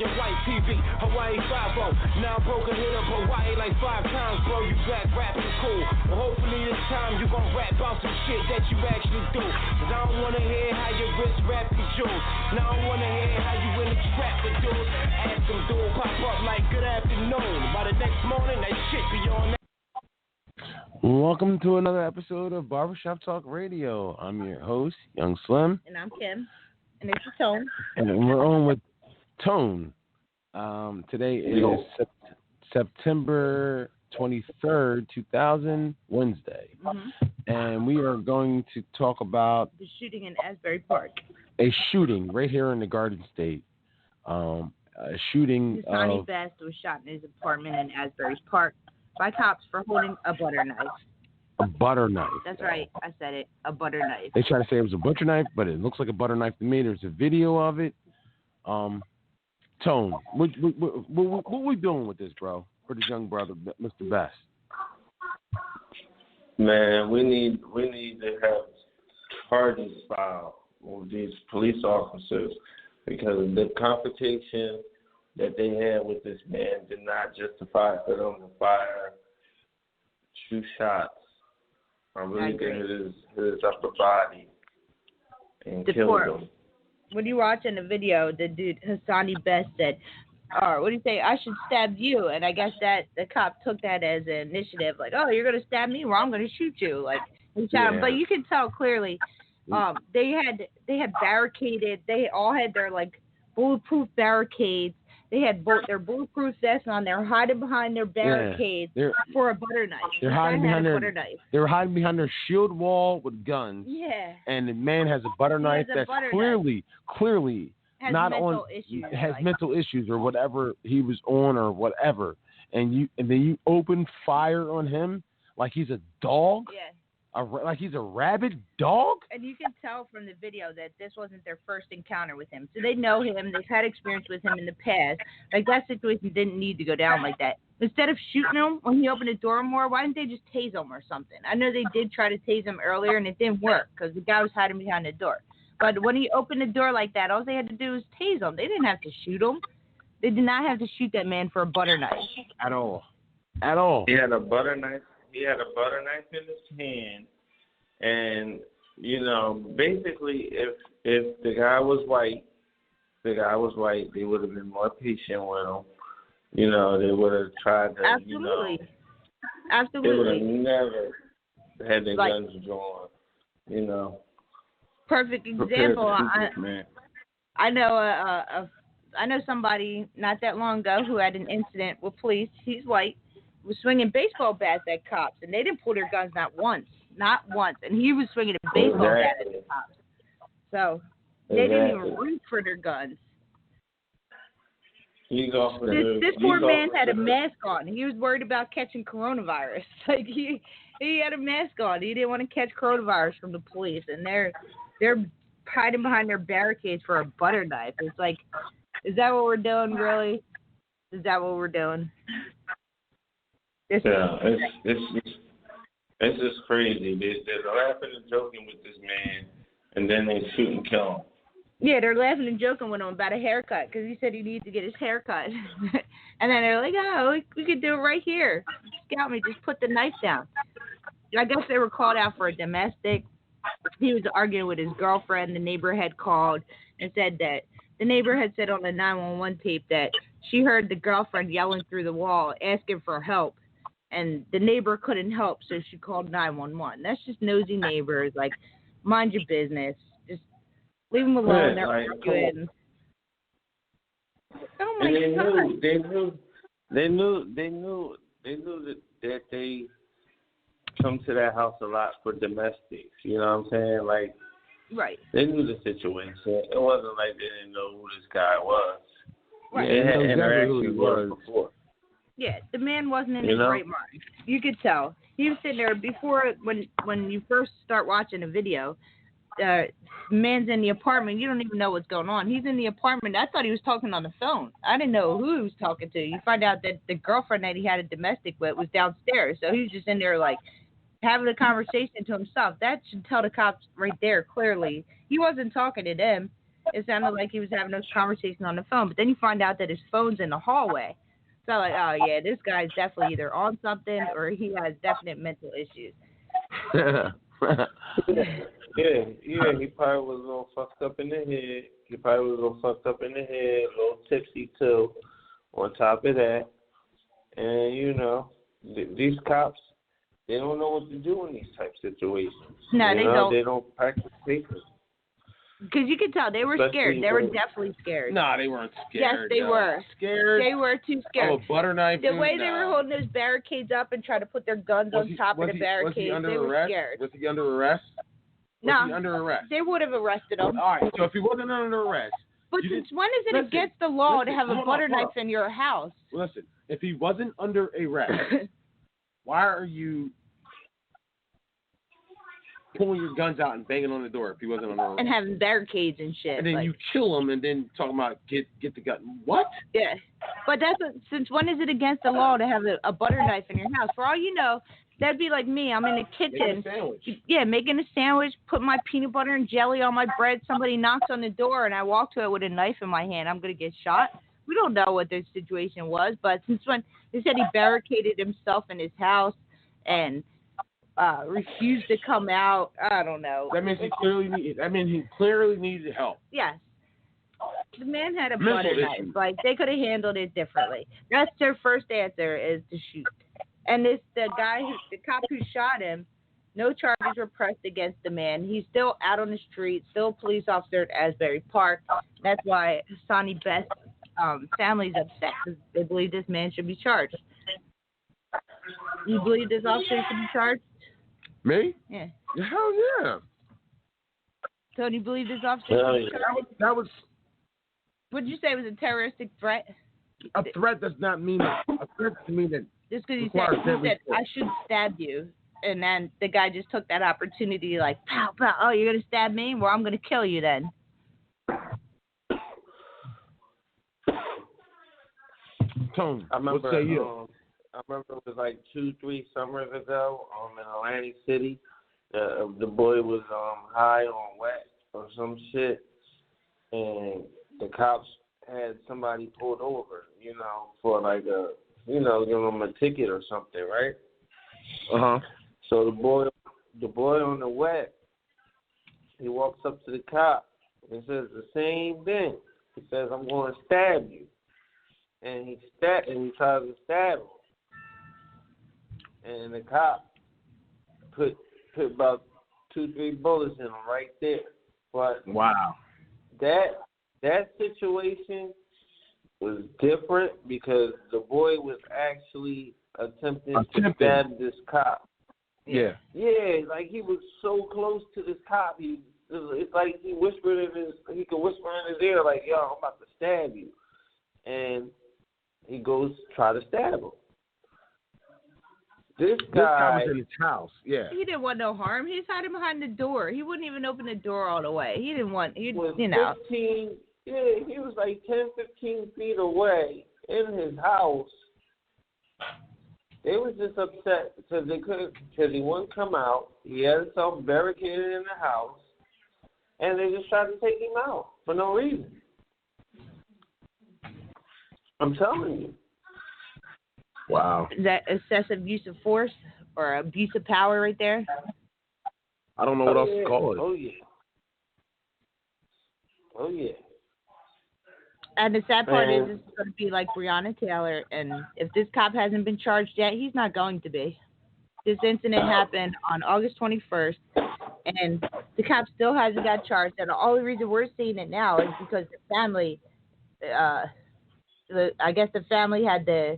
your white PB, Hawaii 5-0. Now I'm broke and hit up Hawaii like 5 times, bro. You back rapping cool. Well, hopefully this time you gon' rap about some shit that you actually do. Cause I don't wanna hear how your wrist rap your jewels. Now I don't wanna hear how you in the trap with dudes. Ask them dude pop up like good afternoon. By the next morning that shit be on that. Welcome to another episode of Barbershop Talk Radio. I'm your host, Young Slim. And I'm Kim. And this is Tone. And we're on with Tone. Today is September 23rd, 2000, Wednesday. Mm-hmm. And we are going to talk about the shooting in Asbury Park. A shooting right here in the Garden State. A shooting. Hasani Best was shot in his apartment in Asbury Park by cops for holding a butter knife. A butter knife. That's right. I said it. A butter knife. They try to say it was a butcher knife, but it looks like a butter knife to me. There's a video of it. Tone, what we doing with this, bro? For this young brother, Mr. Best. Man, we need to have charges filed with these police officers because the confrontation that they had with this man did not justify for them to fire 2 shots. I really think his upper body and killed him. When you watching the video, the dude Hasani Best said, what do you say? I should stab you. And I guess that the cop took that as an initiative, like, oh, you're gonna stab me? Well, I'm gonna shoot you. Like, he shot him. But you can tell clearly, they had barricaded. They all had their like bulletproof barricades. They had their bulletproof vests on. They're hiding behind their barricades for a butter knife. They were hiding behind their shield wall with guns. Yeah. And the man has a butter knife that's clearly has not mental on issues, mental issues or whatever he was on or whatever. And then you open fire on him like he's a dog. Yeah. Like he's a rabid dog? And you can tell from the video that this wasn't their first encounter with him. So they know him. They've had experience with him in the past. Like, that situation didn't need to go down like that. Instead of shooting him when he opened the door more, why didn't they just tase him or something? I know they did try to tase him earlier, and it didn't work because the guy was hiding behind the door. But when he opened the door like that, all they had to do was tase him. They didn't have to shoot him. They did not have to shoot that man for a butter knife. At all. He had a butter knife. He had a butter knife in his hand, and basically, if the guy was white, they would have been more patient with him. They would have tried to. Absolutely. They would have never had their guns drawn. Perfect example. I know somebody not that long ago who had an incident with police. He's white. Was swinging baseball bats at cops, and they didn't pull their guns not once, and he was swinging a baseball bat at the cops. So they didn't even reach for their guns. This poor man had a mask on. He was worried about catching coronavirus. Like he had a mask on. He didn't want to catch coronavirus from the police, and they're hiding behind their barricades for a butter knife. It's like, is that what we're doing, really? Is that what we're doing? It's just crazy. They're laughing and joking with this man, and then they shoot and kill him. Yeah, they're laughing and joking with him about a haircut because he said he needs to get his hair cut. And then they're like, oh, we could do it right here. Scout me, just put the knife down. I guess they were called out for a domestic. He was arguing with his girlfriend. The neighbor had called and said that the neighbor had said on the 911 tape that she heard the girlfriend yelling through the wall, asking for help. And the neighbor couldn't help, so she called 911. That's just nosy neighbors. Like, mind your business. Just leave them alone. They're arguing. Oh my God. They knew that they come to that house a lot for domestics. You know what I'm saying? Like, right. They knew the situation. It wasn't like they didn't know who this guy was. Right. They had interactions with him before. Yeah, the man wasn't in his right mind. You could tell. He was sitting there before, when you first start watching a video, the man's in the apartment. You don't even know what's going on. He's in the apartment. I thought he was talking on the phone. I didn't know who he was talking to. You find out that the girlfriend that he had a domestic with was downstairs. So he was just in there, like, having a conversation to himself. That should tell the cops right there clearly. He wasn't talking to them. It sounded like he was having those conversations on the phone, but then you find out that his phone's in the hallway. So like, oh yeah, this guy's definitely either on something or he has definite mental issues. Yeah, he probably was a little fucked up in the head. A little tipsy too, on top of that. And, you know, these cops, they don't know what to do in these type situations. No, they don't. They don't practice safety. Because you could tell they were scared. They were definitely scared. Nah, they weren't Yes, scared. they were. Scared? They were too scared. Oh, a butter knife? The way they were holding those barricades up and trying to put their guns on top of the barricades, they were scared. Was he under arrest? Was he under arrest? They would have arrested him. All right, so if he wasn't under arrest. But since when is it against the law to have a butter knife in your house? Listen, if he wasn't under arrest, why are you pulling your guns out and banging on the door if he wasn't under arrest? And having barricades and shit. And then you kill him and then talking about get the gun. What? Yeah. But since when is it against the law to have a butter knife in your house? For all you know, that'd be like me. I'm in the kitchen. Making a sandwich, put my peanut butter and jelly on my bread. Somebody knocks on the door and I walk to it with a knife in my hand. I'm going to get shot. We don't know what the situation was, but since when they said he barricaded himself in his house and refused to come out, I don't know. That means he clearly needed help. Yes. The man had a butter knife. Like, they could have handled it differently. That's their first answer, is to shoot. And the cop who shot him, no charges were pressed against the man. He's still out on the street, still a police officer at Asbury Park. That's why Hasani Best's family's upset, because they believe this man should be charged. You believe this officer should be charged? Me? Yeah. Hell yeah. Tony, you believe this officer should be charged? That was. What did you say was a terroristic threat? A threat does not mean that. A threat doesn't mean that. Just because he said, I should stab you. And then the guy just took that opportunity like, pow, pow. Oh, you're going to stab me? Well, I'm going to kill you then. Tone, I remember, what say you? I remember it was like 2-3 summers ago in Atlantic City. The boy was high on wet or some shit. And the cops had somebody pulled over, for like give him a ticket or something, right? Uh-huh. So the boy on the wet, he walks up to the cop and says the same thing. He says, I'm going to stab you. And he tries to stab him. And the cop put about 2-3 bullets in him right there. But wow. That situation was different because the boy was actually attempting to stab this cop. Yeah. Yeah, like he was so close to this cop. It's like he could whisper in his ear, like, yo, I'm about to stab you. And he goes to try to stab him. This guy was in his house. Yeah. He didn't want no harm. He was hiding behind the door. He wouldn't even open the door all the way. He didn't want, 15, he was like 10, 15 feet away in his house. They was just upset because he wouldn't come out. He had himself barricaded in the house, and they just tried to take him out for no reason. I'm telling you. Wow. Is that excessive use of force or abuse of power right there? I don't know what else to call it. Oh, yeah. Oh, yeah. And the sad part is it's going to be like Breonna Taylor, and if this cop hasn't been charged yet, he's not going to be. This incident happened on August 21st, and the cop still hasn't got charged. And the only reason we're seeing it now is because the family, I guess the family had the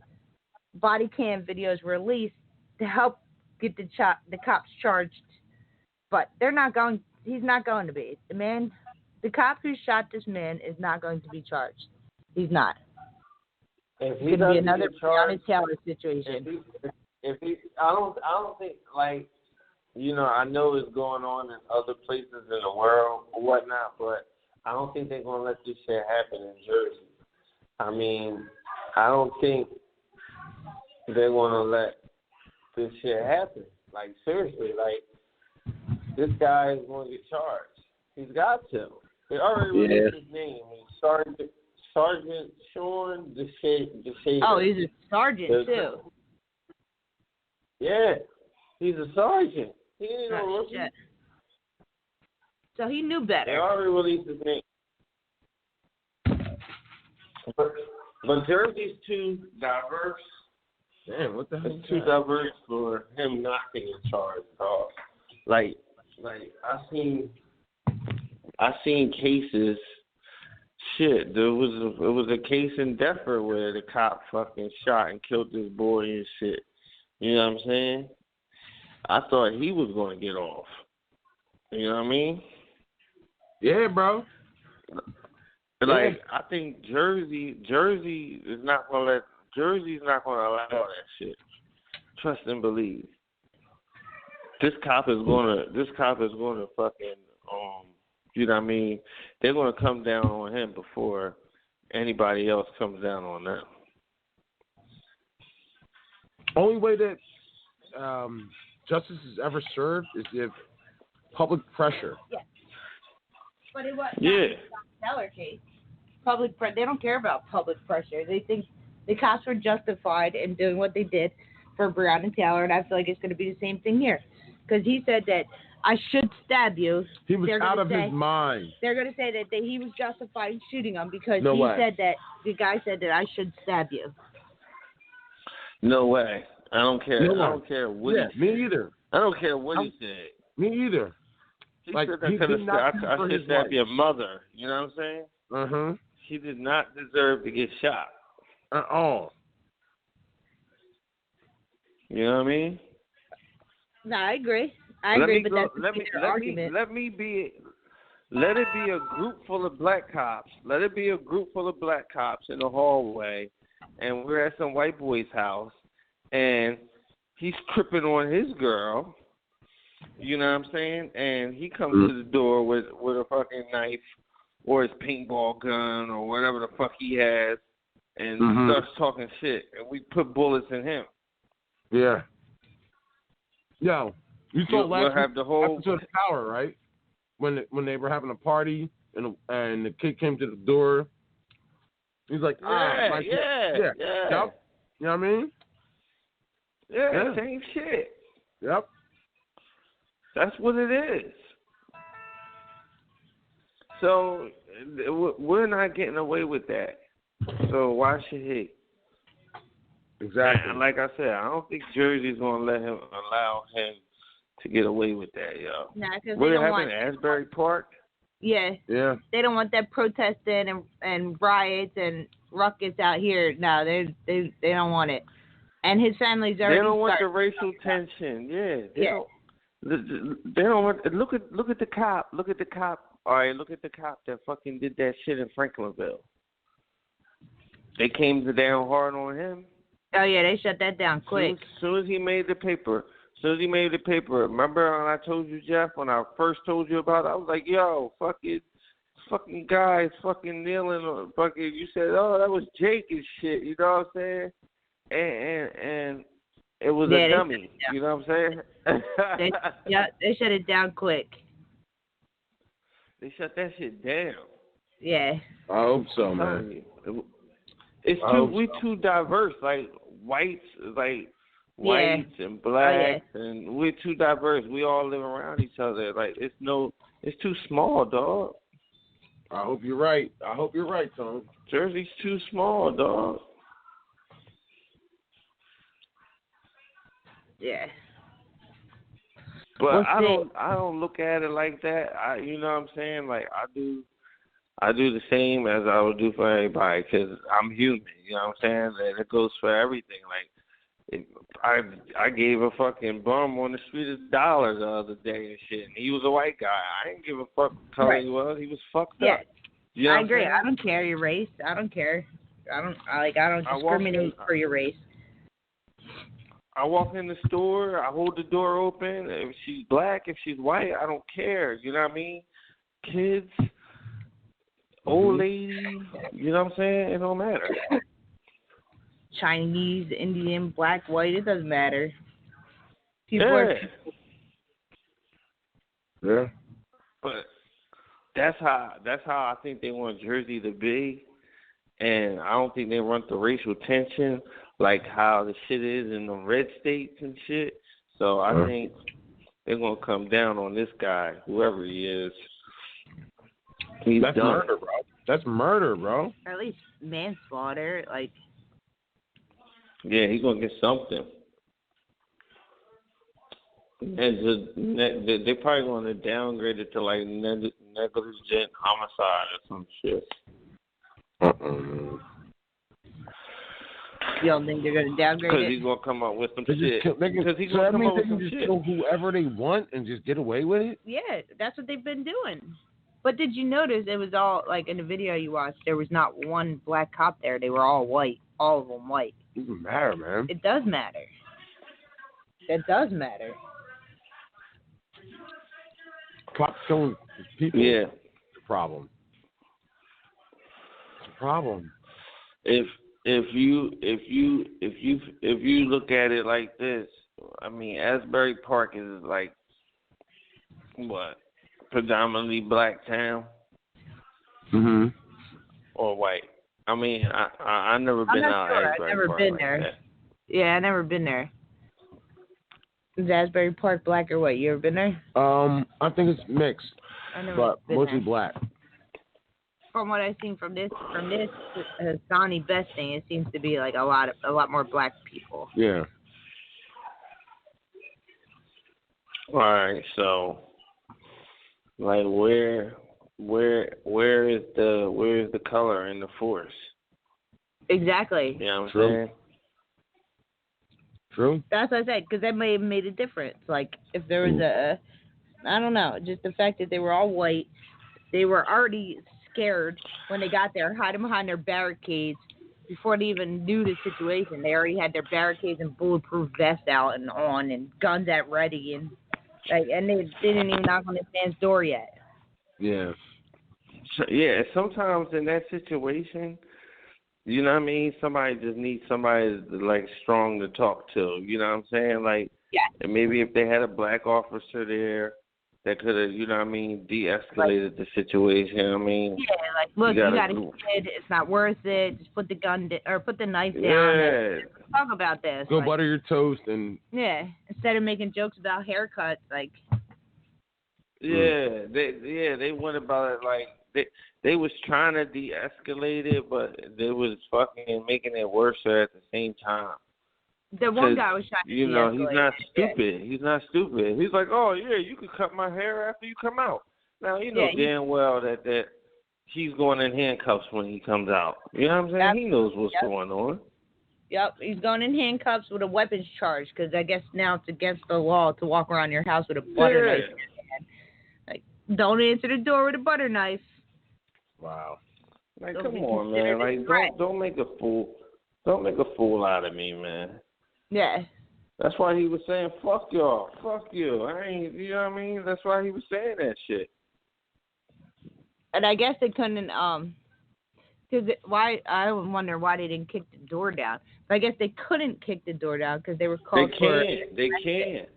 body cam videos released to help get the cops charged, but he's not going to be. The cop who shot this man is not going to be charged. He's not. It's going to be another Breonna Taylor situation. I don't think, like, I know it's going on in other places in the world or whatnot, but I don't think they're going to let this shit happen in Jersey. I mean, I don't think they're going to let this shit happen. Like, seriously, like, this guy is going to get charged. He's got to. They already released his name. Sergeant Sean DeShader. Oh, he's a sergeant too. Yeah, he's a sergeant. He ain't no rookie. Shit. So he knew better. They already released his name. But Jersey's too diverse. Damn, what the hell? It's too diverse for him not being charged at all. Like I seen cases. Shit, it was a case in Deptford where the cop fucking shot and killed this boy and shit. You know what I'm saying? I thought he was going to get off. You know what I mean? Yeah, bro. Like, I think Jersey's not going to allow that shit. Trust and believe. This cop is going to fucking, you know what I mean? They're going to come down on him before anybody else comes down on them. Only way that justice is ever served is if public pressure. Yeah. But it was yeah. Teller case. They don't care about public pressure. They think the cops were justified in doing what they did for Breonna Taylor, and I feel like it's going to be the same thing here. Because he said that I should stab you. He was out of his mind. They're going to say that he was justified in shooting him because said that the guy said that I should stab you. No way. I don't care. I don't care what he said. Me either. I don't care what he said. Me either. He said I should stab your mother. You know what I'm saying? Uh-huh. She did not deserve to get shot. At all. You know what I mean? No, I agree. But that's their argument. Let it be a group full of black cops. Let it be a group full of black cops in the hallway, and we're at some white boy's house, and he's tripping on his girl. You know what I'm saying? And he comes to the door with a fucking knife or his paintball gun or whatever the fuck he has, and starts talking shit, and we put bullets in him. Yeah. Yo, you saw last episode of Power, right? When they were having a party and the kid came to the door, he's like, yeah. Yep. You know what I mean? Yeah, same shit. Yep. That's what it is. So we're not getting away with that. So why should he? Exactly. And like I said, I don't think Jersey's gonna allow him to get away with that, yo. Nah, because what happened at Asbury Park? Yeah. Yeah. They don't want that protesting and riots and ruckus out here. No, they don't want it. And his family's already. They don't want the racial tension. Yeah. They don't want. Look at the cop. Look at the cop. All right, look at the cop that fucking did that shit in Franklinville. They came down hard on him. Oh yeah, they shut that down quick. As soon as he made the paper. Remember when I told you, Jeff, when I first told you about it, I was like, yo, fucking guys fucking kneeling or fucking, you said, oh, that was Jake and shit, you know what I'm saying? And it was a dummy, you know what I'm saying? they shut it down quick. They shut that shit down. Yeah. I hope so, man. We too diverse, like whites and blacks, and we're too diverse. We all live around each other. Like it's too small, dog. I hope you're right, Tom. Jersey's too small, dog. Yeah. But I don't look at it like that. You know what I'm saying? Like I do the same as I would do for everybody because I'm human. You know what I'm saying? And it goes for everything. Like I gave a fucking bum on the street $1 the other day and shit, and he was a white guy. I didn't give a fuck what color he was. He was fucked up. You know I agree. I don't care your race. I don't care. I don't discriminate for your race. I walk in the store, I hold the door open. If she's black, if she's white, I don't care. You know what I mean? Kids, old lady, you know what I'm saying? It don't matter. Chinese, Indian, black, white, it doesn't matter. Yeah. But That's how I think they want Jersey to be, and I don't think they want the racial tension like how the shit is in the red states and shit. So I think they're gonna come down on this guy, whoever he is. That's murder, bro. That's murder, bro. Or at least manslaughter, like. Yeah, he's gonna get something. And they're probably gonna downgrade it to like negligent homicide or some shit. You don't think they're gonna downgrade it? Because he's gonna come up with some shit. Because he's gonna come up with some shit. Kill whoever they want and just get away with it. Yeah, that's what they've been doing. But did you notice it was all like in the video you watched? There was not one black cop there. They were all white. All of them white. It doesn't matter, man. It does matter. It does matter. Cops killing people. Yeah. It's a problem. It's a problem. If you look at it like this, I mean, Asbury Park is like what, predominantly black town, or white. I mean, I never been out Asbury I've never Park been like there. that. Yeah, I never been there. Is Asbury Park black or white? You ever been there? I think it's mixed, but mostly there. black. From what I've seen from this Hasani vesting, it seems to be like a lot more black people. Yeah. All right, so like where is the color in the force? Exactly. You know what I'm saying? True. That's what I said, because that may have made a difference. Like, if there was I don't know, just the fact that they were all white, they were already scared when they got there, hiding behind their barricades before they even knew the situation. They already had their barricades and bulletproof vests out and on and guns at ready, and they didn't even knock on this man's door yet. Yeah. So, yeah, sometimes in that situation, you know what I mean? Somebody just needs somebody like strong to talk to. You know what I'm saying? Like, and maybe if they had a black officer there that could have, you know what I mean, de-escalated the situation. I mean, like, look, you got a kid. It's not worth it. Just put the gun or put the knife down. Yeah. Talk about this. Go butter your toast and. Yeah, instead of making jokes about haircuts, like. Yeah, they went about it like they was trying to de-escalate it, but they was fucking making it worse at the same time. The one guy was trying to you know, he's not stupid. Yeah. He's not stupid. He's like, oh, yeah, you could cut my hair after you come out. Now, you know damn well that he's going in handcuffs when he comes out. You know what I'm saying? Yep. He knows what's going on. Yep, he's going in handcuffs with a weapons charge because I guess now it's against the law to walk around your house with a butter knife in your hand. Like, don't answer the door with a butter knife. Wow. Like, come on, man. Like, don't make a fool out of me, man. Yeah. That's why he was saying, fuck y'all, fuck you. I ain't, you know what I mean? That's why he was saying that shit. And I guess they couldn't, I wonder why they didn't kick the door down. But I guess they couldn't kick the door down because they were called for. They can't.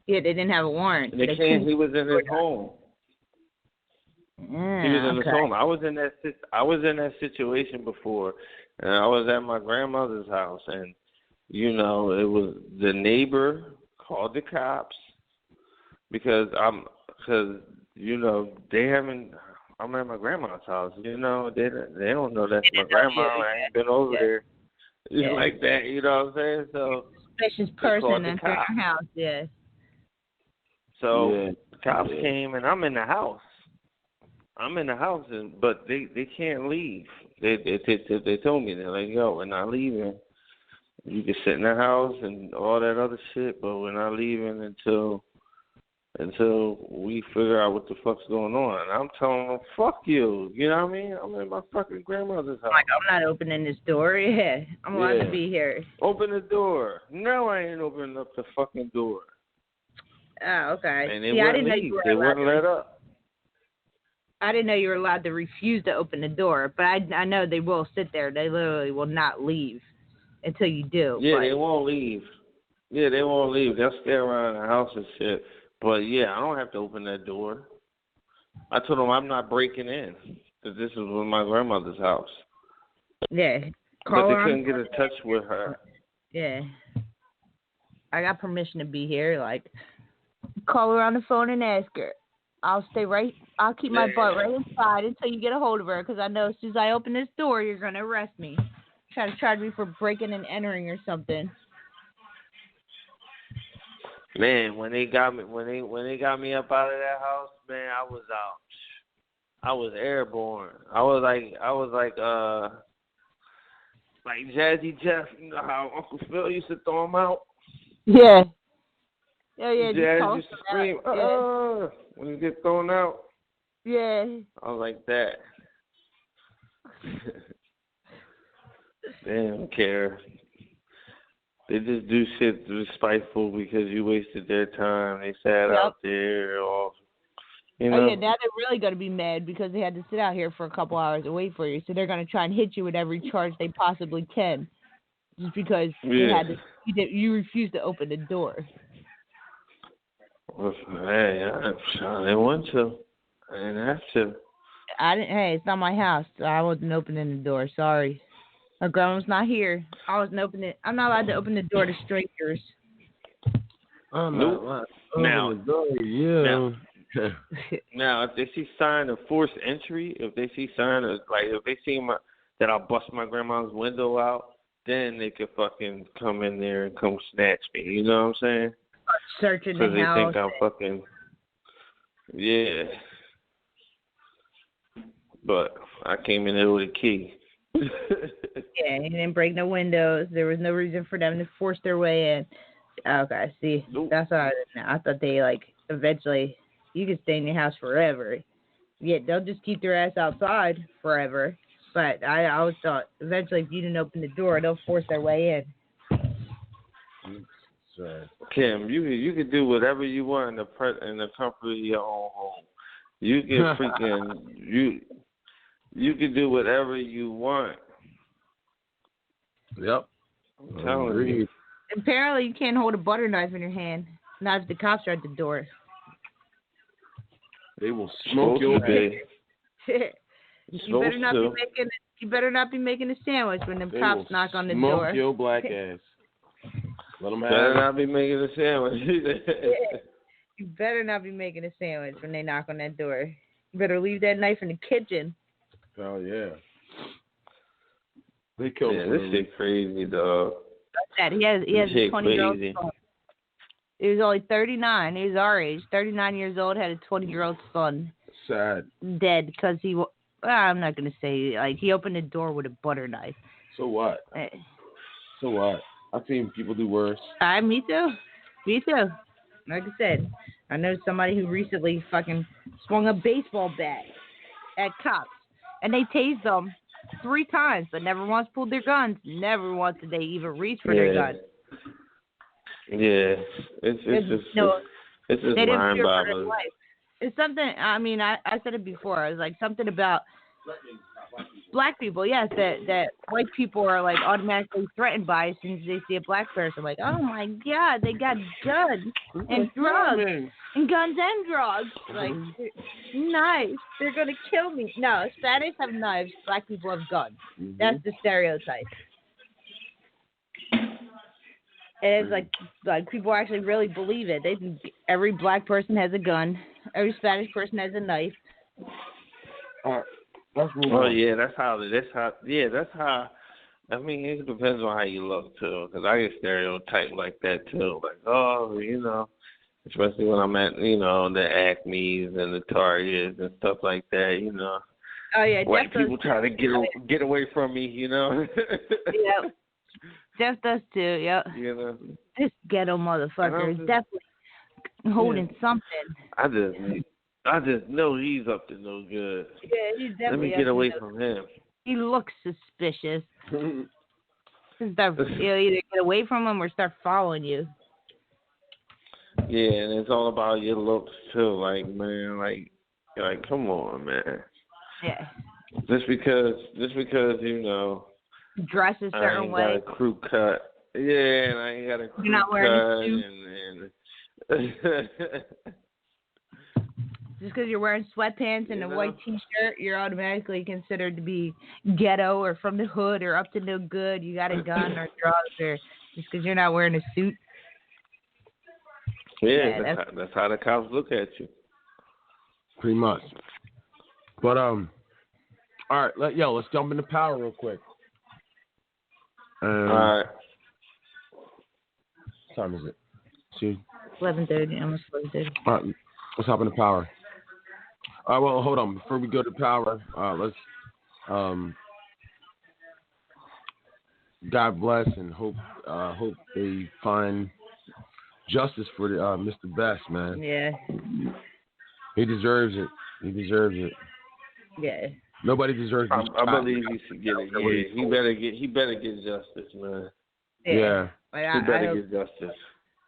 Yeah, they didn't have a warrant. They can't. He was in his home. Yeah, he was in his home. I was in that situation before, and I was at my grandmother's house, and you know, it was the neighbor called the cops because you know I'm at my grandma's house. You know, they don't know that's my grandma. I ain't been over there like that. You know what I'm saying? So suspicious person in their house. Yeah. So the cops came, and I'm in the house. But they can't leave. They told me, they're like, yo, we're not leaving. You can sit in the house and all that other shit, but we're not leaving until we figure out what the fuck's going on. And I'm telling them, fuck you. You know what I mean? I'm in my fucking grandmother's house. Like, I'm not opening this door. Yeah, I'm allowed to be here. Open the door. No, I ain't opening up the fucking door. Oh, okay. And they wouldn't leave. They wouldn't let up. I didn't know you were allowed to refuse to open the door, but I know they will sit there. They literally will not leave until you do. Yeah, they won't leave. Yeah, they won't leave. They'll stay around the house and shit. But, yeah, I don't have to open that door. I told him I'm not breaking in. That this was my grandmother's house. Yeah. But they couldn't get in touch with her. Yeah. I got permission to be here. Like, call her on the phone and ask her. I'll keep my butt right inside until you get a hold of her, because I know as soon as I open this door, you're going to arrest me. Try to charge me for breaking and entering or something. Man, when they got me up out of that house, man, I was out. I was airborne. I was like Jazzy Jeff. You know how Uncle Phil used to throw him out? Yeah. Oh yeah. Jazz used to scream, when you get thrown out. Yeah. I was like that. They don't care. They just do shit spiteful because you wasted their time. They sat out there or, you know. Oh, yeah, now they're really going to be mad because they had to sit out here for a couple hours and wait for you. So they're going to try and hit you with every charge they possibly can just because you refused to open the door. Well, hey, I didn't want to. I didn't have to. Hey, it's not my house. So I wasn't opening the door. Sorry. My grandma's not here. I'm not allowed to open the door to strangers. I'm nope. Now, now, if they see sign of forced entry, if they see sign of, if they see that I'll bust my grandma's window out, then they could fucking come in there and come snatch me. You know what I'm saying? Searching the house. Because they think I'm fucking, yeah. But I came in there with a key. Yeah, he didn't break no windows. There was no reason for them to force their way in. Okay, see, nope. That's all. I thought they eventually you could stay in your house forever. Yeah, they'll just keep their ass outside forever. But I always thought eventually if you didn't open the door, they'll force their way in. Kim, you can do whatever you want in the comfort of your own home. You can freaking you can do whatever you want. Yep. I'm telling you. Apparently, you can't hold a butter knife in your hand. Not if the cops are at the door. They will smoke your day. You better not be making a sandwich when the cops knock on the door. Smoke your black ass. Let them have better not be making a sandwich. You better not be making a sandwich when they knock on that door. You better leave that knife in the kitchen. Oh yeah. They killed him. This shit crazy, dog. He has a 20-year-old son. He was only 39. He was our age. 39 years old, had a 20-year-old son. Sad. Dead because I'm not going to say, he opened the door with a butter knife. So what? So what? I've seen people do worse. Me too. Like I said, I know somebody who recently fucking swung a baseball bat at cops. And they tased them 3 times, but never once pulled their guns. Never once did they even reach for their guns. Yeah, it's just mind-boggling. It's something. I mean, I said it before. I was like something about black people. Yes, that white people are automatically threatened by as soon as they see a black person. Like, oh my God, they got guns and drugs and guns and drugs. Like, knives. They're gonna kill me. No, Spanish have knives. Black people have guns. Mm-hmm. That's the stereotype. And it's like people actually really believe it. They think every black person has a gun. Every Spanish person has a knife. That's how. I mean, it depends on how you look too. Because I get stereotyped like that too. Like, especially when I'm at, the Acme's and the Targets and stuff like that. Oh yeah, white people try to get away from me. Yeah. Jeff does too, yep. This ghetto motherfucker is definitely holding something. I just know he's up to no good. Yeah, he's definitely. Let me get away from him. He looks suspicious. Either get away from him or start following you. Yeah, and it's all about your looks too. Like, man, like come on, man. Yeah. Just because dress a certain way. I ain't got a crew cut. Yeah, and I ain't got a crew cut. Just because you're wearing sweatpants and a white T-shirt, you're automatically considered to be ghetto or from the hood or up to no good. You got a gun or drugs, or just because you're not wearing a suit. Yeah, that's how the cops look at you. Pretty much. But all right, let's jump into power real quick. All right. What time is it? See? 11:30. Almost 11:30. All right, let's hop into power. Well, hold on. Before we go to power, let's God bless and hope they find justice for Mr. Best, man. Yeah. He deserves it. Yeah. Nobody deserves it. I believe he should get it. Yeah, he better get justice, man. Yeah. He better get justice.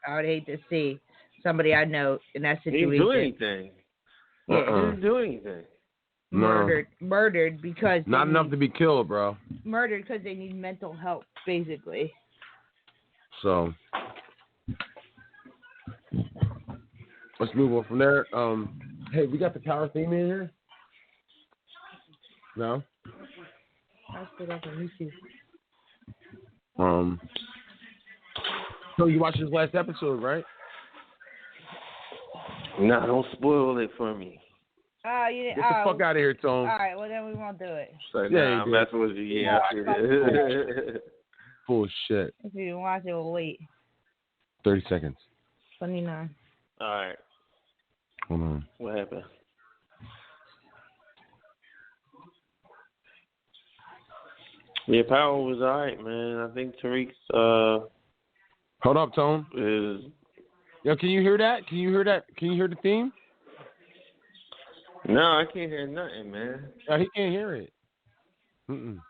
I would hate to see somebody I know in that situation. He didn't do anything. Yeah. He didn't do anything. Murdered because not enough to be killed, bro. Murdered because they need mental help, basically. So let's move on from there. Hey, we got the power theme in here. No. I'll put up on YouTube. So you watched this last episode, right? No, don't spoil it for me. You didn't. Get the fuck out of here, Tone. All right, well then we won't do it. So, yeah, I'm messing with you. Yeah. Bullshit. If you didn't watch it, we'll wait. 30 seconds. 29. All right. Hold on. What happened? Yeah, power was all right, man. I think Tariq's Hold up, Tone. Yo, can you hear that? Can you hear the theme? No, I can't hear nothing, man. He can't hear it. Mm-mm.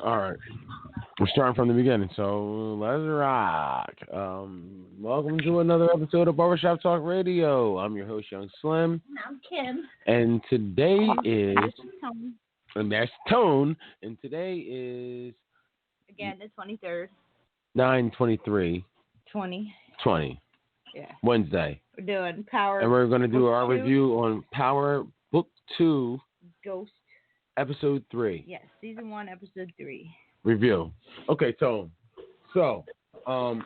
All right. We're starting from the beginning, so let's rock. Welcome to another episode of Barbershop Talk Radio. I'm your host, Young Slim. And I'm Kim. And today is... Tone. And that's Tone. And today is... Again, the 23rd. 9/23. 20. Yeah. Wednesday. We're doing Power. And we're going to do Book our 2. review on Power Book 2. Ghost. Episode 3. Yes, Season 1, Episode 3. Review. Okay, Tone. So, Tone's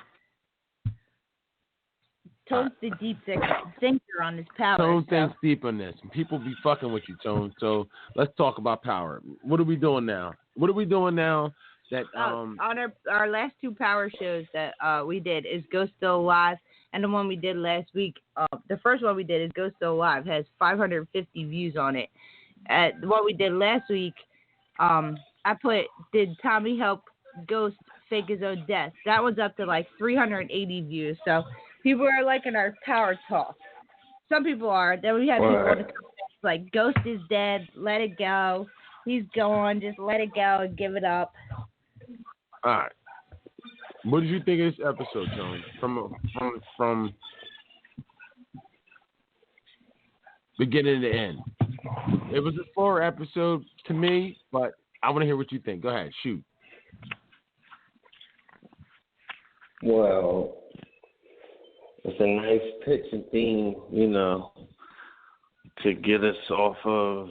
the deep thinker on this Power. Tone thinks deep on this. And people be fucking with you, Tone. So, let's talk about Power. What are we doing now? That on our last 2 Power shows that we did is Ghost Still Alive, and the one we did last week, the first one we did is Ghost Still Alive, has 550 views on it. What we did last week, I put, did Tommy help Ghost fake his own death? That one's up to like 380 views. So people are liking our Power talk. Some people are. Then we had people in the comments like, Ghost is dead, let it go. He's gone, just let it go and give it up. All right. What did you think of this episode, Tony? From beginning to end. It was a slower episode to me, but I want to hear what you think. Go ahead, shoot. Well, it's a nice pitch and theme, to get us off of,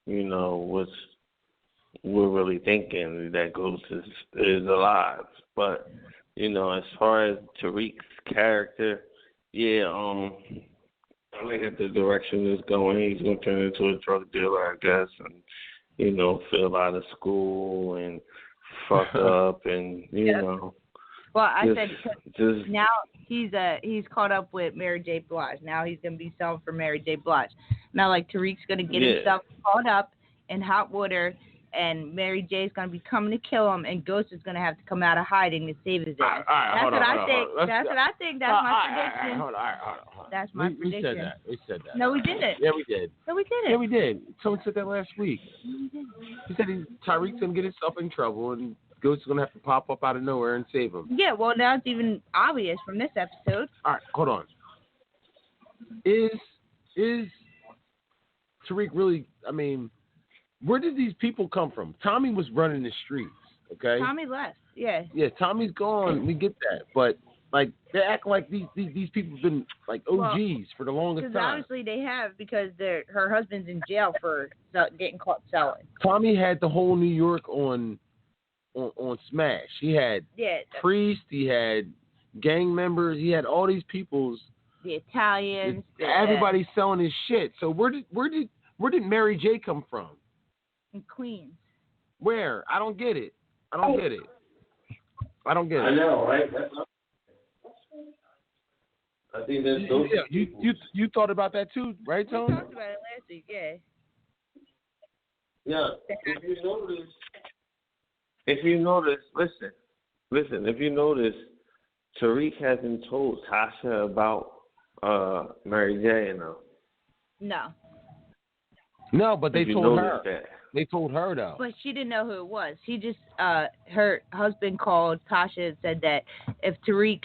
what's we're really thinking that Ghost is alive. But, as far as Tariq's character, I like that the direction is going. He's going to turn into a drug dealer, I guess, and, fail out of school and fuck up and, Well, I said now he's caught up with Mary J. Blige. Now he's going to be selling for Mary J. Blige. Now, like, Tariq's going to get himself caught up in hot water, and Mary J's going to be coming to kill him, and Ghost is going to have to come out of hiding to save his ass. That's what I think. That's my prediction. Hold on. That's my prediction. We said that. No, we didn't. Yeah, we did. No, we didn't. Yeah, we did. Someone said that last week. He said Tariq's going to get himself in trouble, and Ghost is going to have to pop up out of nowhere and save him. Yeah, well, now it's even obvious from this episode. All right, hold on. Is Tariq really, where did these people come from? Tommy was running the streets. Okay. Tommy left. Yeah. Yeah, Tommy's gone. We get that, but like they act like these people have been like OGs for the longest time. Because obviously they have, because her husband's in jail for getting caught selling. Tommy had the whole New York on smash. He had priests. He had gang members. He had all these peoples. The Italians. Everybody's selling his shit. So where did Mary J come from? In Queens. Where? I don't get it. I know, right? I think that's those. Yeah, you thought about that too, right, Tony? We talked about it last week, yeah. Yeah. If you notice, listen. If you notice, Tariq hasn't told Tasha about Mary J. No, but they told her. That. They told her though. But she didn't know who it was. She just her husband called Tasha and said that if Tariq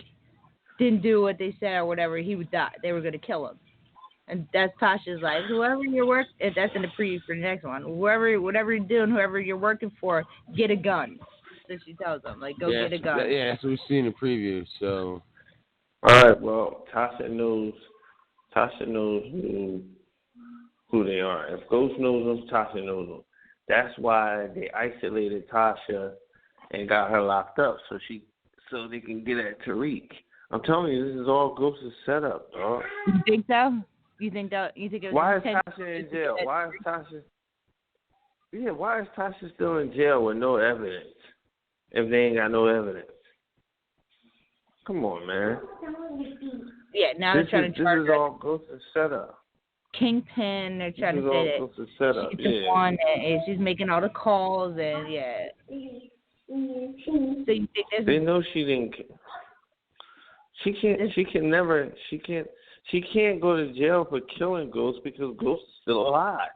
didn't do what they said or whatever, he would die. They were gonna kill him. And that's Tasha's like, whoever you're working, that's in the preview for the next one. Whatever you're doing, whoever you're working for, get a gun. So she tells them, like, go get a gun. Yeah, that's what we see in the preview. So. All right. Well, Tasha knows who they are. If Ghost knows them, Tasha knows them. That's why they isolated Tasha and got her locked up so they can get at Tariq. I'm telling you, this is all Ghost's setup, dog. You think so? You think it was? Why is Tasha in jail? Why is Tasha still in jail with no evidence? If they ain't got no evidence. Come on, man. Yeah, now they're trying to charge her. This is all Ghost's setup. Kingpin, they're trying to say that she's the one and she's making all the calls and So you think there's they know she didn't. She can't go to jail for killing Ghost because Ghost is still alive.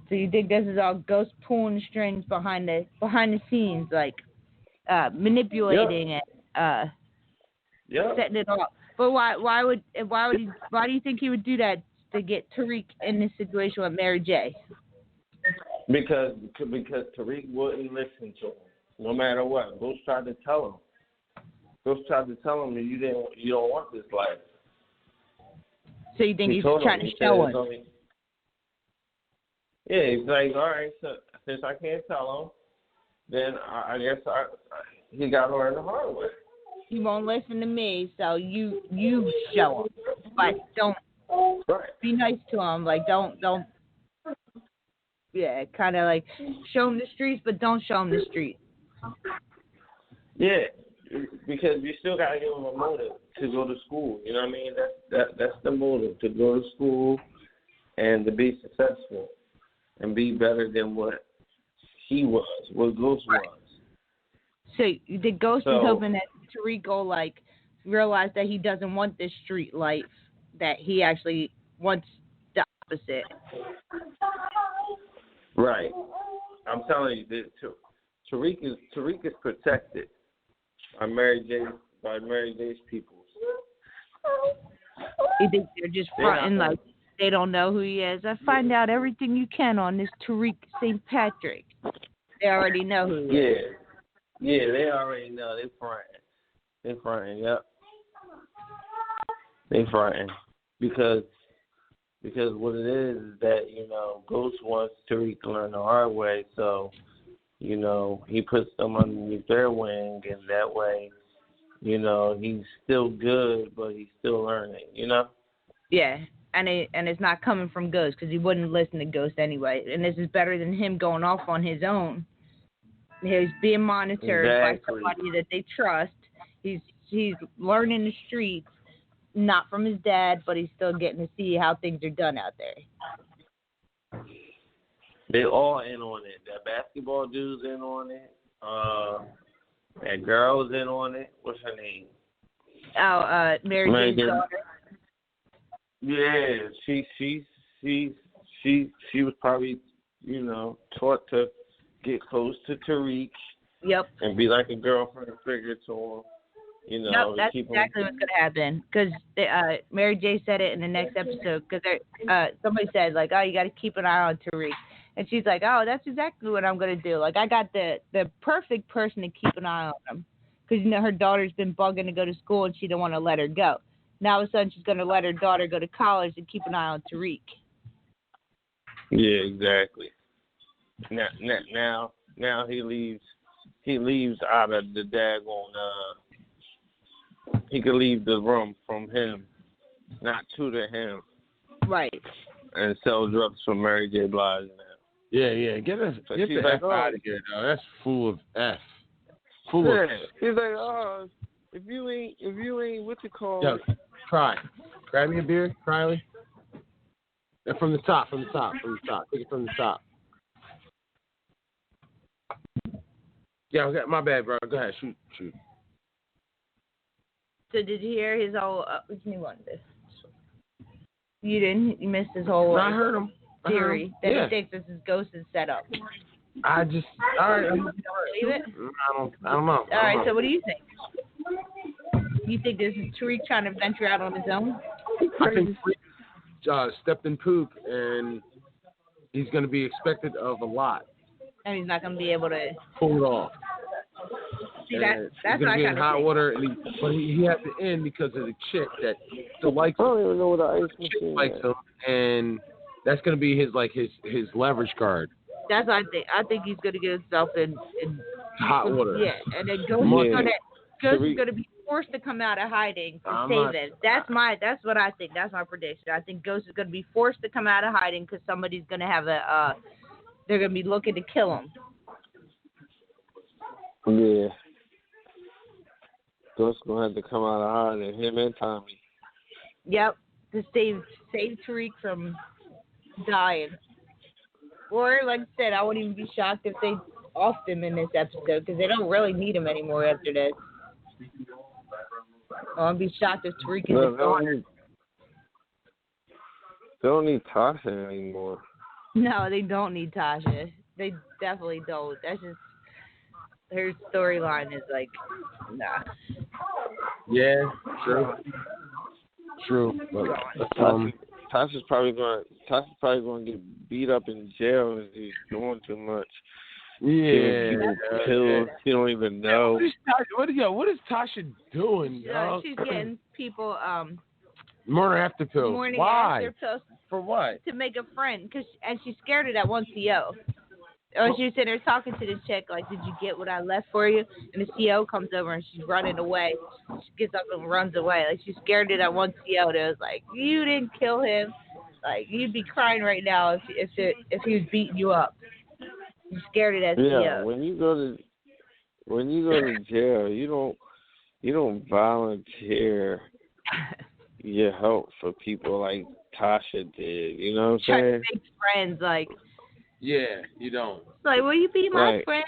So you think this is all Ghost pulling the strings behind the scenes, like manipulating it, setting it off? But why do you think he would do that to get Tariq in this situation with Mary J? Because Tariq wouldn't listen to him, no matter what. Ghost tried to tell him. Ghost tried to tell him that you don't want this life. So you think he's trying to show him? Yeah, he's like, all right, so since I can't tell him, then I guess he got her in the hard way. He won't listen to me, so you show him, but don't be nice to him. Like don't. Yeah, kind of like show him the streets, but don't show him the streets. Yeah, because you still gotta give him a motive to go to school. You know what I mean? That's the motive, to go to school and to be successful and be better than what he was, what Ghost was. So the Ghost is hoping that Tariq will like realize that he doesn't want this street life, that he actually wants the opposite. Right. I'm telling you, Tariq is protected by Mary J's people. You think they're just fronting like they don't know who he is? Find out everything you can on this Tariq St. Patrick. They already know who he is. Yeah, they already know. They fronting, yep. They fronting. Because what it is that, Ghost wants Tariq to learn the hard way, so, he puts them underneath their wing, and that way, he's still good, but he's still learning, Yeah, and it's not coming from Ghost, because he wouldn't listen to Ghost anyway, and this is better than him going off on his own. He's being monitored by somebody that they trust. He's learning the streets, not from his dad, but he's still getting to see how things are done out there. They all in on it. That basketball dude's in on it. That girl's in on it. What's her name? Oh, Mary Jane's daughter. Yeah, she was probably, taught to get close to Tariq. Yep. And be like a girlfriend figure to him. Nope, that's exactly what's going to happen. Because Mary J said it in the next episode. Because somebody said, like, oh, you got to keep an eye on Tariq. And she's like, oh, that's exactly what I'm going to do. Like, I got the perfect person to keep an eye on him. Because, her daughter's been bugging to go to school and she don't want to let her go. Now, all of a sudden, she's going to let her daughter go to college and keep an eye on Tariq. Yeah, exactly. Now he leaves out of the daggone, he could leave the room from him, not to him. Right. And sell drugs from Mary J. Blige now. Yeah. Get the F out of here, though. That's full of F. He's like, oh, if you ain't what you call. Yo, try. Grab me a beer, Riley. From the top. Take it from the top. Yeah, okay, my bad, bro. Go ahead, shoot. So did you hear his whole? Which new one? This. You didn't. You missed his whole. I heard him. Theory that he thinks this is Ghost's setup. All right. Believe it? I don't know. All right. So what do you think? You think this is Tariq trying to venture out on his own? I think Tariq stepped in poop, and he's going to be expected of a lot. And he's not going to be able to pull it off. See, that's what I kind of think. Hot water, but he had to end because of the chick that still likes him. I don't even know what the ice machine likes him, and that's going to be his leverage card. That's what I think. I think he's going to get himself in hot water. Yeah, and then Ghost is going to be forced to come out of hiding to save it. That's what I think. That's my prediction. I think Ghost is going to be forced to come out of hiding because somebody's going to have they're going to be looking to kill him. Yeah. Ghost's going to have to come out of hiding, him and Tommy. Yep, to save Tariq from dying. Or, like I said, I wouldn't even be shocked if they offed him in this episode because they don't really need him anymore after this. I wouldn't be shocked if Tariq is gone. They don't need Tasha anymore. No, they don't need Tasha. They definitely don't. That's just her storyline is like, nah. Yeah, true. But, Tasha's probably going to get beat up in jail if he's doing too much. Yeah. Pills. He don't even know. What is Tasha doing? She's getting people morning after pills. Why? After pills. For what? To make a friend, and she's scared of that one CO. Oh, she was sitting there talking to the chick, like, did you get what I left for you? And the CO comes over and she's running away. She gets up and runs away. Like, she's scared of that one CO that was like, you didn't kill him. Like, you'd be crying right now if he was beating you up. You're scared of that CO. Yeah, when you go to jail, you don't volunteer your help for people like Tasha did. You know what I'm saying? Trying to make friends, like. Yeah, you don't. Like, will you be my friend?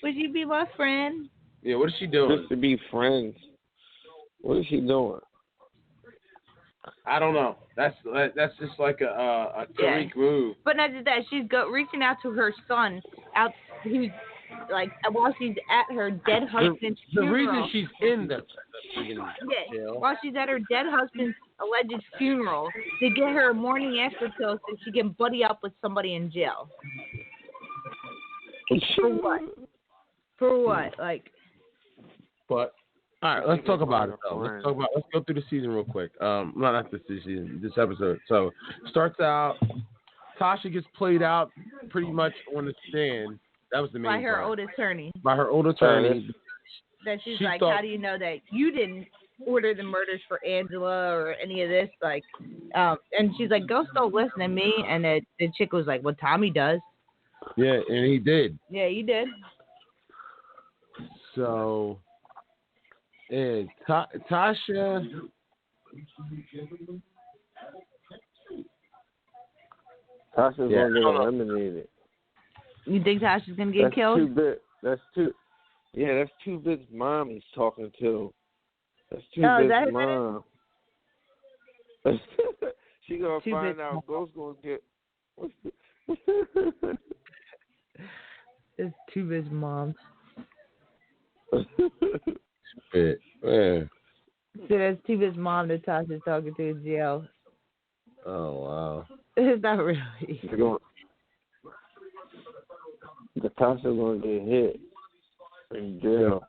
Would you be my friend? Yeah, what is she doing? Just to be friends. What is she doing? I don't know. That's just like a Tariq move. But not just that, she's reaching out to her son who's like while she's at her dead husband's funeral. The reason she's in the while she's at her dead husband's alleged funeral to get her morning after pill so she can buddy up with somebody in jail. For what? Like. But all right, let's talk about it though. Let's go through the season real quick. Not this season, this episode. So starts out, Tasha gets played out pretty much on the stand. That was the main by her part. old attorney. By her old attorney. That she's like, how do you know that you didn't order the murders for Angela or any of this? Like, and she's like, Ghost don't listen to me. And the chick was like, well, Tommy does. Yeah, and he did. Yeah, he did. So, and Tasha. Tasha's going to get eliminated. You think Tasha's going to get killed? That's Two Bit's mom he's talking to. That's Two Bit's mom. She going to find out Ghost's going to get... It's Two Bit's mom. Man. So that's Two Bit's mom that Tasha's talking to in jail. Oh, wow. It's not really. Tasha gonna get hit in jail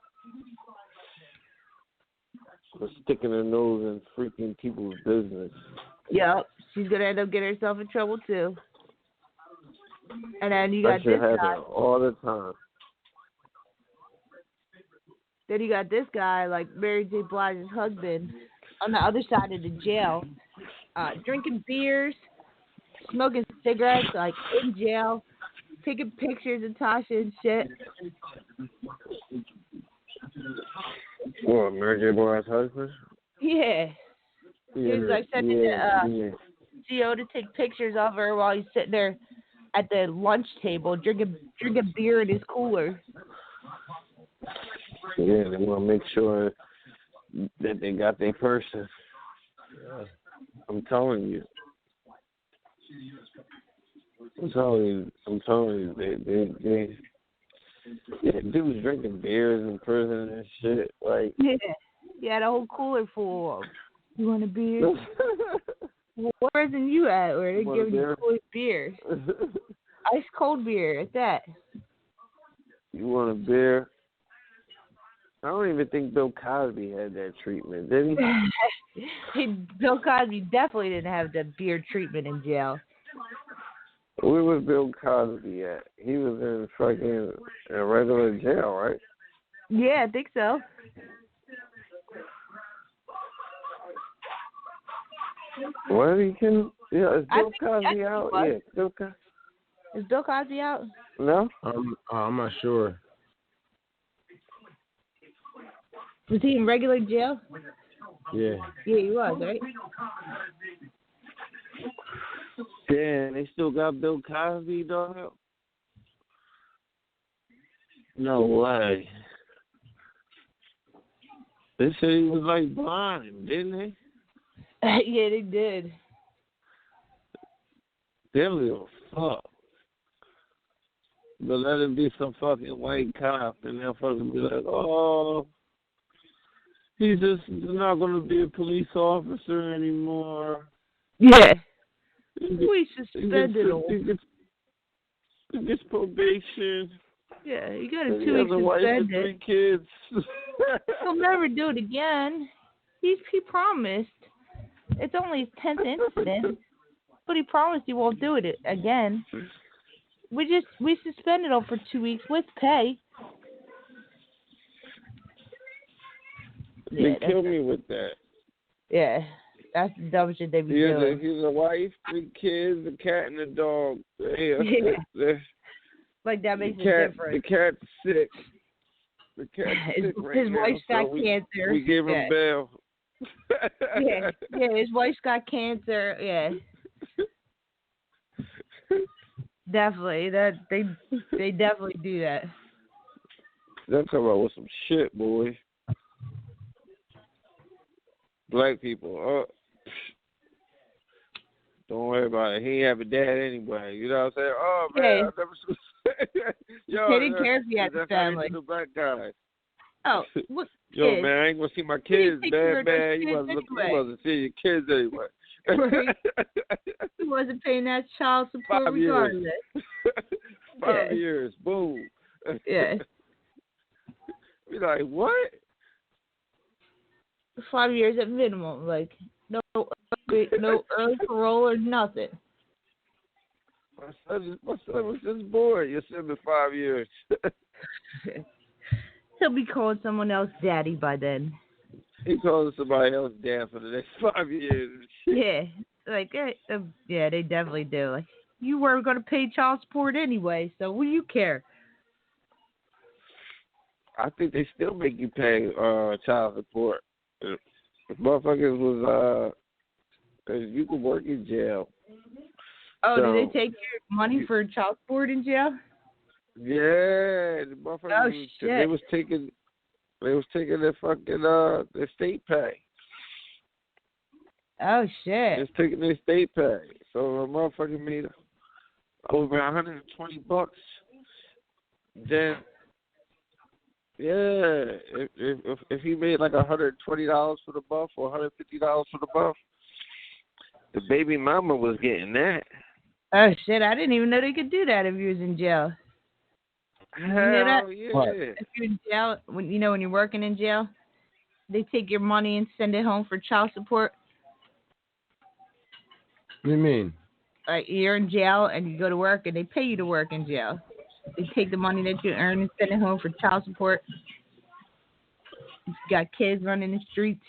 for sticking her nose in freaking people's business. Yep, she's gonna end up getting herself in trouble too. And then you got this guy all the time. Then you got this guy, like Mary J. Blige's husband, on the other side of the jail, drinking beers, smoking cigarettes, like in jail, taking pictures of Tasha and shit. What, Mary J. Blige's husband? Yeah. He was like sending the CEO to take pictures of her while he's sitting there at the lunch table drinking beer in his cooler. Yeah, they want to make sure that they got their person. Yeah. I'm telling you. They dudes drinking beers in prison and shit. Like, yeah, the whole cooler full of them. You want a beer? What prison you at where they giving you cold beers? Ice cold beer at that. You want a beer? I don't even think Bill Cosby had that treatment, did he? Bill Cosby definitely didn't have the beer treatment in jail. Where was Bill Cosby at? He was in fucking regular jail, right? Yeah, I think so. What he can? Yeah, is Bill Cosby out? Yeah, Bill Cosby. Is Bill Cosby out? No, I'm not sure. Was he in regular jail? Yeah. Yeah, he was, right? Damn, they still got Bill Cosby, dog? No way. They said he was like blind, didn't they? Yeah, they did. They don't give a fuck. But let it be some fucking white cop, and they'll fucking be like, oh, he's just not going to be a police officer anymore. Yeah. We suspended him. He gets probation. Yeah, he got a 2 week suspended. Wife and 3 kids. He'll never do it again. He promised. It's only his 10th incident, but he promised he won't do it again. We suspended him for 2 weeks with pay. They killed me with that. Yeah, that's the dumbest shit they be doing. He's a wife, 3 kids, a cat, and a dog. Like that makes a difference. The cat's sick. The cat's sick right his now. Wife's got cancer. We gave him bail. yeah, his wife's got cancer. Yeah. Definitely. They definitely do that. They'll come out with some shit, boy. Black people, don't worry about it. He ain't have a dad anyway. You know what I'm saying? Oh, man, hey. I never Yo, he didn't care if he had a family. The black guys. Oh, what Yo, kids? man, I ain't going to see my kids, man. You wasn't seeing your kids anyway. He wasn't paying that child support 5 regardless. Years. 5 years. Boom. Yeah. Be like, what? 5 years at minimum. Like, no early parole or nothing. My son was just born. You're 5 years. He'll be calling someone else daddy by then. He calling somebody else dad for the next 5 years. Yeah. Like, yeah, they definitely do. Like, you weren't going to pay child support anyway, so what do you care? I think they still make you pay child support. If motherfuckers was, because you could work in jail. Oh, so, did they take your money for child support in jail? Yeah, the motherfuckers. They was taking their fucking their state pay. Oh shit! Just taking their state pay. So a motherfucker made over $120. Then, yeah, if he made like $120 for the buff or $150 for the buff, the baby mama was getting that. Oh shit! I didn't even know they could do that if he was in jail. Hell yeah. If you're in jail, when you're working in jail, they take your money and send it home for child support. What do you mean? Like you're in jail and you go to work and they pay you to work in jail. They take the money that you earn and send it home for child support. You got kids running the streets.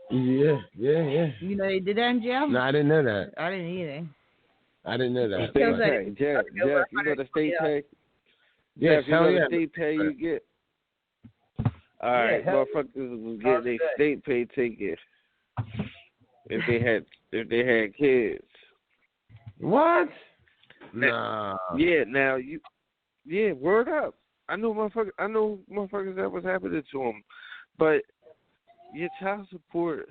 Yeah. You know they did that in jail? No, I didn't know that. I didn't either. I didn't know that. State pay. Jeff, you know the state pay? Yes, you know the state pay you get? All right, motherfuckers was getting their state pay ticket if they had kids. What? Nah. Yeah, now word up. I know motherfuckers that was happening to them, but your child support,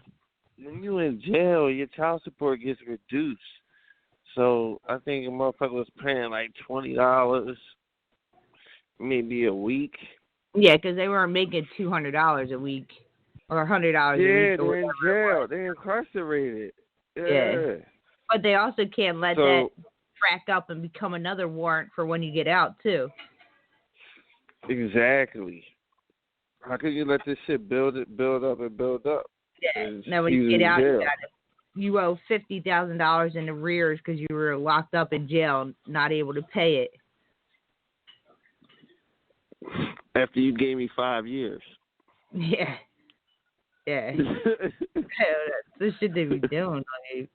when you in jail, your child support gets reduced. So I think a motherfucker was paying like $20, maybe a week. Yeah, because they weren't making $200 a week or $100 a week. Yeah, they're in jail. They're incarcerated. Yeah. But they also can't let that rack up and become another warrant for when you get out, too. Exactly. How can you let this shit build up? Yeah. Now, when you get out, you owe $50,000 in arrears because you were locked up in jail, not able to pay it. After you gave me 5 years. Yeah. That's the shit they be doing. And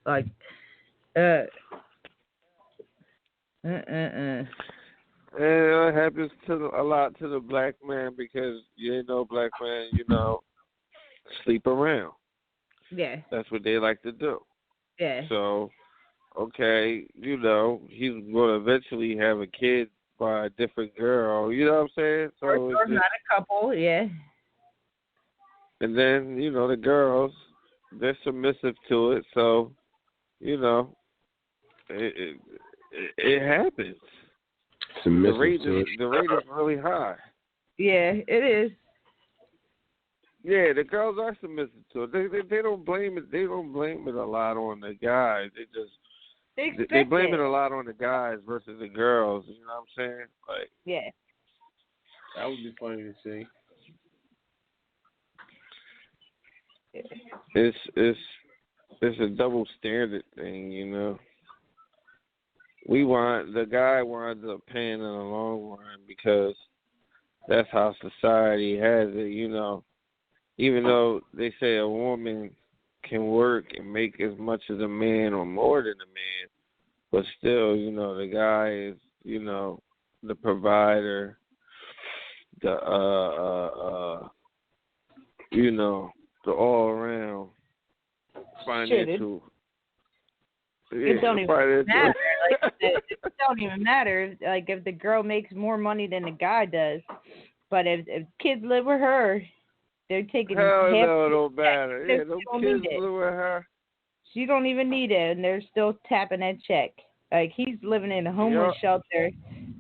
it happens a lot to the black man because you ain't no black man, sleep around. Yeah. That's what they like to do. Yeah. So, okay, he's going to eventually have a kid by a different girl. You know what I'm saying? So or not a couple, yeah. And then, the girls, they're submissive to it. So, it happens. The rate is really high. Yeah, it is. Yeah, the girls are submissive to it. They don't blame it. They don't blame it a lot on the guys. They blame it a lot on the guys versus the girls. You know what I'm saying? Like, yeah, that would be funny to see. It's a double standard thing, The guy winds up paying in the long run because that's how society has it, Even though they say a woman can work and make as much as a man or more than a man, but still, the guy is, the provider, the the all around financial. It don't even matter. It don't even matter. Like if the girl makes more money than the guy does, but if kids live with her, they're taking Hell half. No, it don't matter. Yeah, those kids live with her. She don't even need it, and they're still tapping that check. Like he's living in a homeless shelter,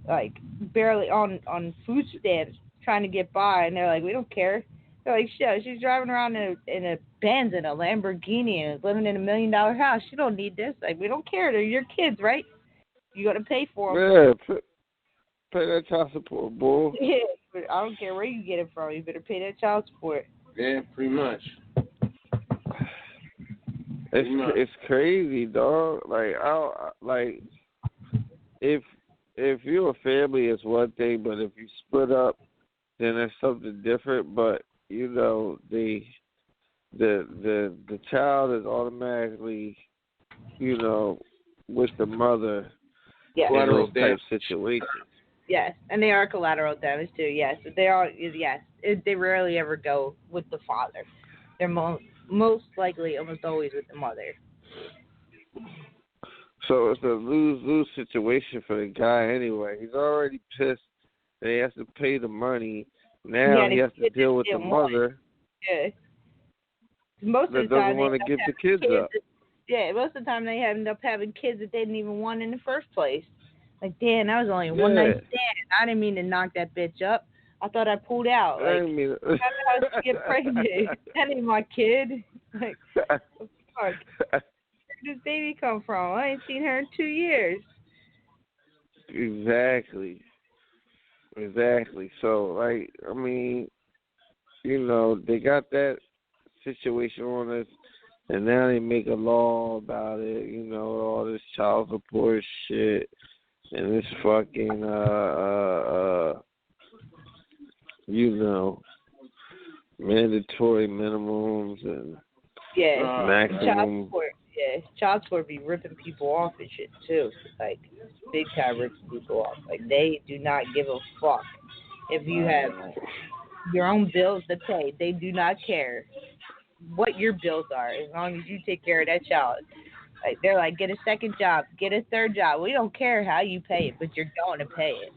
like barely on food stamps, trying to get by, and they're like, we don't care. They're like, shit, she's driving around in a Benz and a Lamborghini and living in $1 million house. She don't need this. Like, we don't care. They're your kids, right? You got to pay for them. Yeah, pay that child support, boy. Yeah, but I don't care where you get it from. You better pay that child support. Yeah, pretty much. It's crazy, dog. If you're a family, it's one thing, but if you split up, then that's something different. But the child is automatically, with the mother. Yeah. In those type situations. Yes, and they are collateral damage too. Yes, they are. Yes, they rarely ever go with the father. They're most likely almost always with the mother. So it's a lose-lose situation for the guy anyway. He's already pissed that he has to pay the money. Now he has to deal with the mother. Yeah. Most of the time, doesn't want to give the kids up. Yeah, most of the time they end up having kids that they didn't even want in the first place. Like, damn, that was only one night stand. I didn't mean to knock that bitch up. I thought I pulled out. Like, I didn't mean how did I get pregnant? That ain't my kid. Like, what the fuck? Where did this baby come from? I ain't seen her in 2 years. Exactly. Exactly. So, like, I mean, they got that situation on us, and now they make a law about it. All this child support shit, and this fucking mandatory minimums and maximum. Child support be ripping people off and shit too. Like big time ripping people off. Like they do not give a fuck if you have your own bills to pay. They do not care what your bills are as long as you take care of that child. Like they're like, get a second job, get a third job. We don't care how you pay it, but you're going to pay it.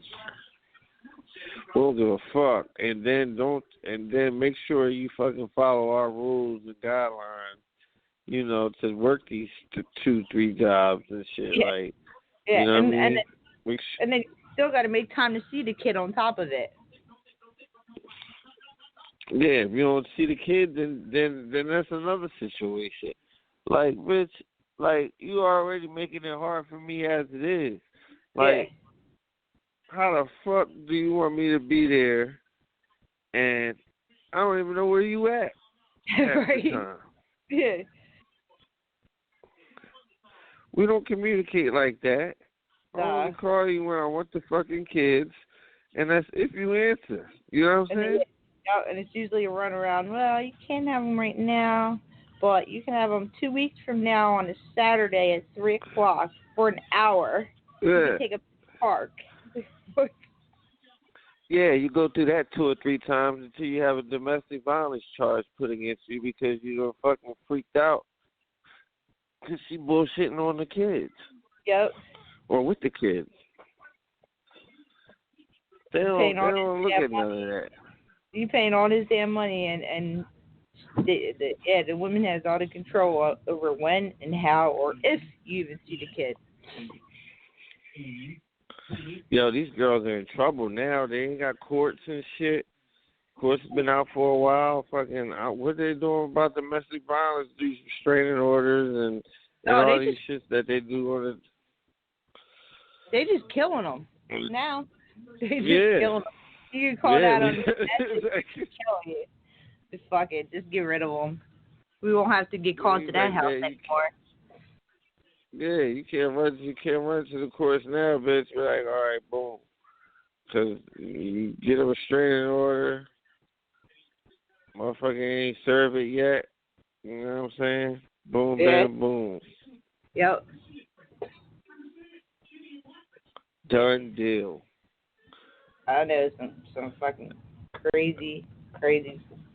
We don't give a fuck. And then make sure you fucking follow our rules and guidelines, to work these 2-3 jobs and shit. Yeah. Like, yeah. You know and, what I mean? and then you still got to make time to see the kid on top of it. Yeah, if you don't see the kid, then that's another situation. Like, bitch, like, you already making it hard for me as it is. Like, how the fuck do you want me to be there and I don't even know where you at right. the time? Yeah. We don't communicate like that. I only call you when I want the fucking kids, and that's if you answer. You know what I'm saying? And it's usually a runaround. Well, you can't have them right now, but you can have them 2 weeks from now on a Saturday at 3 o'clock for an hour. Yeah. You can take a park. Yeah, you go through that 2 or 3 times until you have a domestic violence charge put against you because you done fucking freaked out because she bullshitting on the kids. Yep. Or with the kids. They don't look at none of that. You paying all this damn money, and the woman has all the control over when and how or if you even see the kid. Yo, these girls are in trouble now. They ain't got courts and shit. Courts been out for a while. Fucking, what they doing about domestic violence? These restraining orders and all these shits that they do on it. They just killing them now. They just killing them. You can call that on the kill you. Just fuck it. Just get rid of them. We won't have to get called to that house anymore. Yeah, you can't run to the courts now, bitch. Be like, all right, boom. Because you get a restraining order. Motherfucker ain't serve it yet. You know what I'm saying? Boom, bam, boom. Yep. Done deal. I know some fucking crazy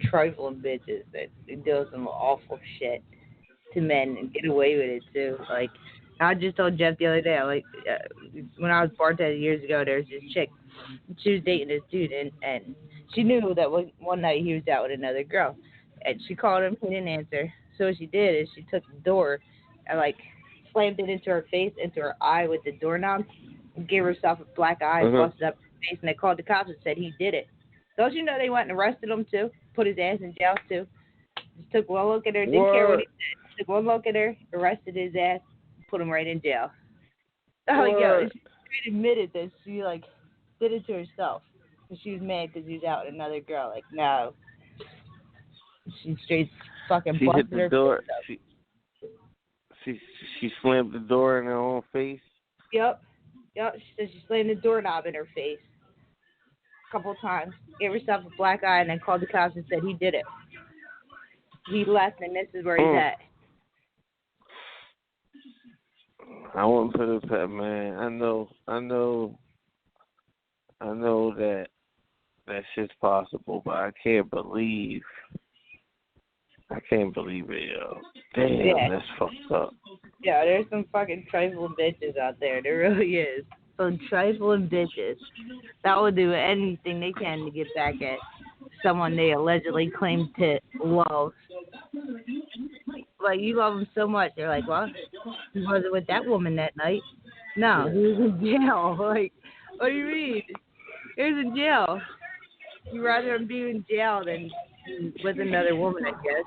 trifling bitches that do some awful shit to men and get away with it too. Like I just told Jeff the other day, when I was bartending years ago, there was this chick. She was dating this dude, and she knew that one night he was out with another girl, and she called him. He didn't answer. So what she did is she took the door and slammed it into her face, into her eye with the doorknob, and gave herself a black eye, busted up. And they called the cops and said he did it. Don't you know they went and arrested him too? Put his ass in jail too. Just took one look at her, didn't care what he said. Took one look at her, arrested his ass, put him right in jail. She admitted that she did it to herself. And she was mad because he was out with another girl. No. She straight fucking busted her door. Face up. She slammed the door in her own face. Yep. She said she slammed the doorknob in her face a couple of times. Gave herself a black eye and then called the cops and said he did it. He left and this is where he's at. I wouldn't put it past, man. I know that shit's possible, but I can't believe it, yo. Damn, that's fucked up. Yeah, there's some fucking trifling bitches out there. There really is. Some trifling bitches that will do anything they can to get back at someone they allegedly claim to love. You love them so much. They're like, well, he wasn't with that woman that night. No, he was in jail. What do you mean? He was in jail. You'd rather him be in jail than with another woman, I guess.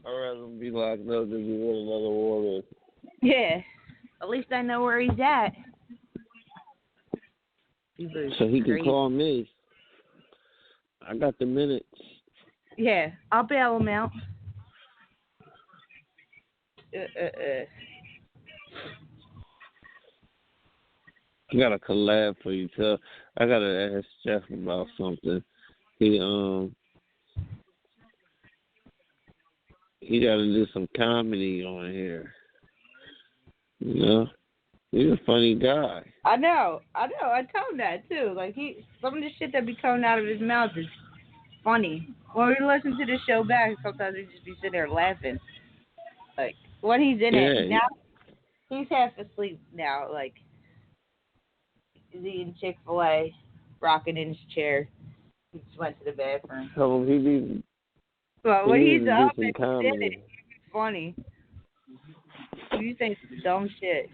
I'd rather him be locked up than be with another woman. Yeah. At least I know where he's at. So he can call me. I got the minutes. Yeah, I'll bail him out. I got a collab for you, too. I gotta ask Jeff about something. He gotta do some comedy on here. You know? He's a funny guy. I know. I tell him that too. Like some of the shit that be coming out of his mouth is funny. When we listen to the show back, sometimes we just be sitting there laughing. Like when he's in it now, he's half asleep now. Like he's eating Chick-fil-A, rocking in his chair. He just went to the bathroom. So he needs. But when he's up and he's in it, it's funny. You say some dumb shit.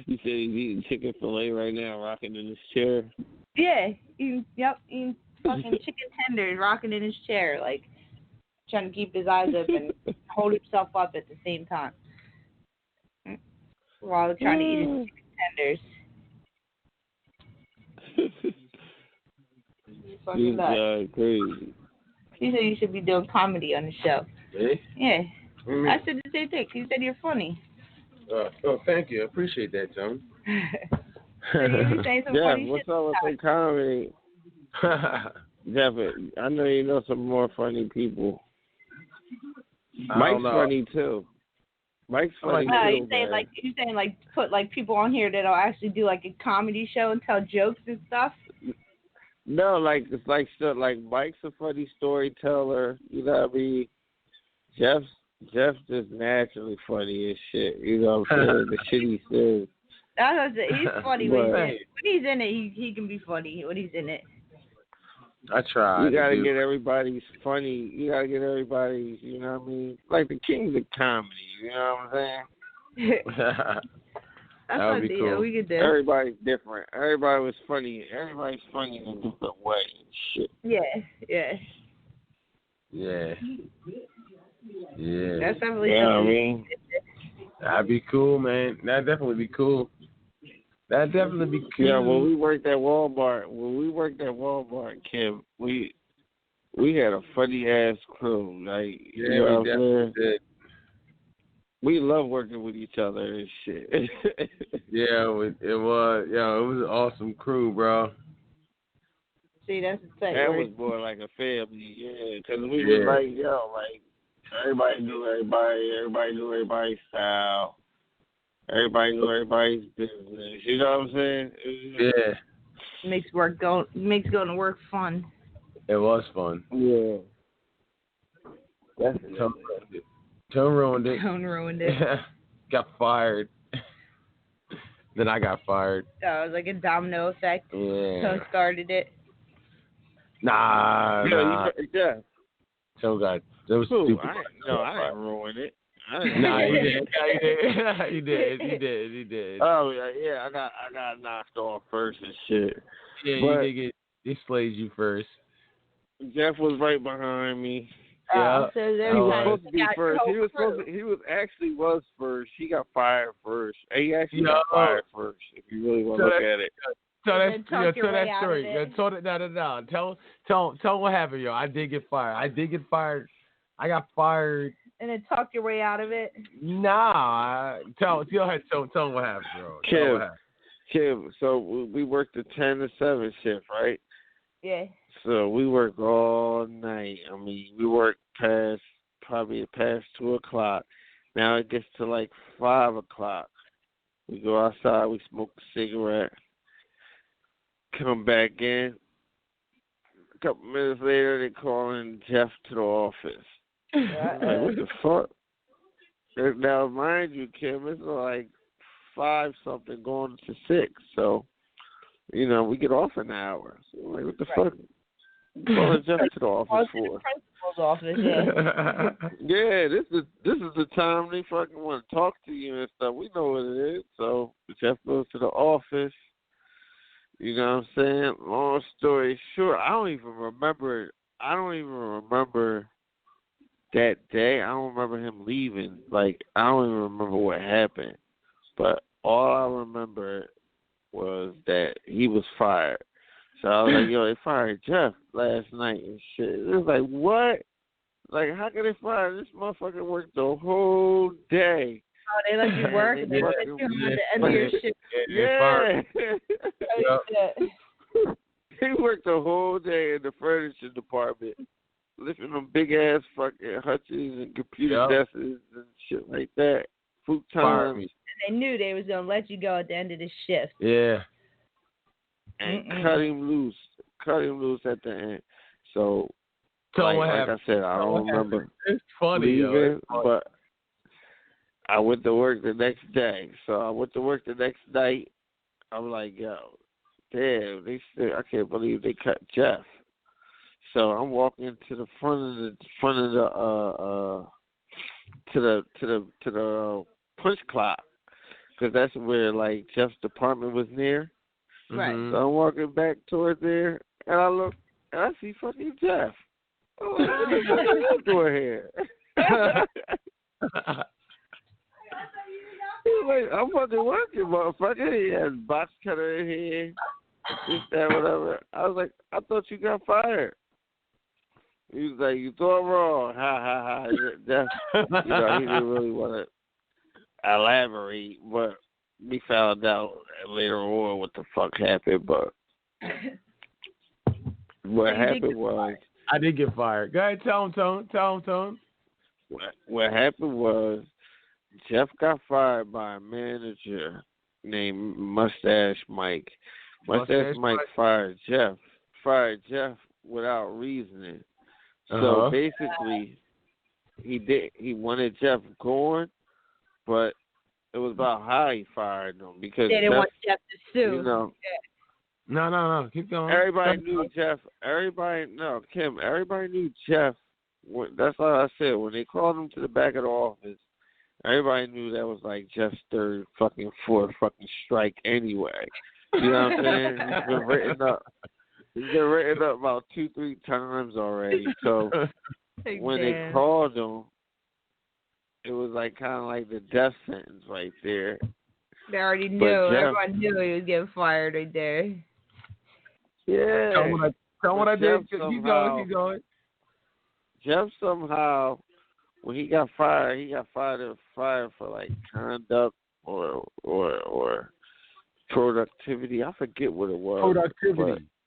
You said he's eating Chick-fil-A right now, rocking in his chair. Yeah, eating fucking chicken tenders, rocking in his chair, like trying to keep his eyes open, hold himself up at the same time while trying to eat his chicken tenders. He's crazy. He said you should be doing comedy on the show. Really? Yeah. Mm-hmm. I said the same thing. He said you're funny. Oh, thank you. I appreciate that, John. So you saying some funny what's shit up with the comedy? Jeff, I know you know some more funny people. Mike's funny too. Mike's funny too. You saying put like people on here that'll actually do like a comedy show and tell jokes and stuff? No, it's like Mike's a funny storyteller. You know what I mean? Jeff's just naturally funny as shit. You know what I'm saying? The shit he says. He's funny when he's in it. He can be funny when he's in it. I try. You gotta get everybody's funny. You gotta get everybody's. You know what I mean? Like the kings of comedy. You know what I'm saying? That's that would be cool. We could do. Everybody's different. Everybody was funny. Everybody's funny in a different way and shit. Yeah. That's definitely something. I mean? That'd be cool, man. That'd definitely be cool. Yeah, when we worked at Walmart, Kim, we had a funny ass crew. Like, yeah, you know we definitely did. We love working with each other and shit. Yeah, it was. Yeah, it was an awesome crew, bro. See, that's the thing. That was more like a family, because we were like, everybody knew everybody's style. Everybody knew everybody's business. You know what I'm saying? Yeah. Makes going to work fun. It was fun. Yeah. Tone ruined it. Got fired. Then I got fired. So it was like a domino effect. Yeah. Tone started it. Nah. Yeah. Tone got. That was stupid. I didn't ruin it. Nah, you did. You did. Oh yeah, I got knocked off first and shit. Yeah, but you did they slayed you first. Jeff was right behind me. Yeah. So he was supposed to be first. He was first. He got fired first. He actually got fired first. If you really want to look at it. Tell that story. No. Tell what happened, yo. I did get fired. I got fired. And then talk your way out of it? Nah. Tell what happened, bro. Kim, so we worked the 10 to 7 shift, right? Yeah. So we work all night. I mean, we work probably past 2 o'clock. Now it gets to like 5 o'clock. We go outside, we smoke a cigarette, come back in. A couple minutes later, they call in Jeff to the office. Like, what the fuck? Now, mind you, Kim, it's like 5-something going to 6. So, you know, we get off an hour. So, like, what the fuck? Calling Jeff to the office for? Principal's office, yeah. Yeah, this is the time they fucking want to talk to you and stuff. We know what it is. So Jeff goes to the office. You know what I'm saying? Long story short, I don't even remember that day, I don't remember him leaving. Like, I don't even remember what happened. But all I remember was that he was fired. So I was like, yo, they fired Jeff last night and shit. It was like, what? Like, how can they fire this motherfucker? Worked the whole day. Oh, they let you work and they let you at the end of your shift. Yeah. Oh, He worked the whole day in the furniture department, lifting them big ass fucking hutches and computer desks and shit like that. Futons. And they knew they was gonna let you go at the end of the shift. Yeah. And cut him loose at the end. So, like I said, I don't remember. It's funny, leaving, but I went to work the next day. So I went to work the next night. I'm like, yo, damn, I can't believe they cut Jeff. So I'm walking to the front of the punch clock, because that's where like Jeff's department was near. Right. So I'm walking back towards there, and I look, and I see fucking Jeff. Oh, what are you doing here? He's like, I'm fucking working, motherfucker. He has box cutter in here, this, that, whatever. I was like, I thought you got fired. He was like, you thought wrong. Ha, ha, ha. He didn't really want to elaborate, but we found out later on what the fuck happened. But what happened was... I did get fired. Go ahead, tell him, Tone. What happened was Jeff got fired by a manager named Mustache Mike. Mustache Mike fired Jeff without reasoning. So basically, he wanted Jeff going, but it was about how he fired him, because they didn't want Jeff to sue. You know, No, keep going. Everybody knew Jeff. Kim, everybody knew Jeff. That's all I said. When they called him to the back of the office, everybody knew that was like Jeff's fourth fucking strike anyway. You know what I'm saying? He's been written up about 2-3 times already. So when they called him, it was like kind of like the death sentence right there. They already knew. Everyone knew he was getting fired right there. Yeah. Tell him what I did. Keep going. Jeff somehow, when he got fired for like conduct or productivity. I forget what it was.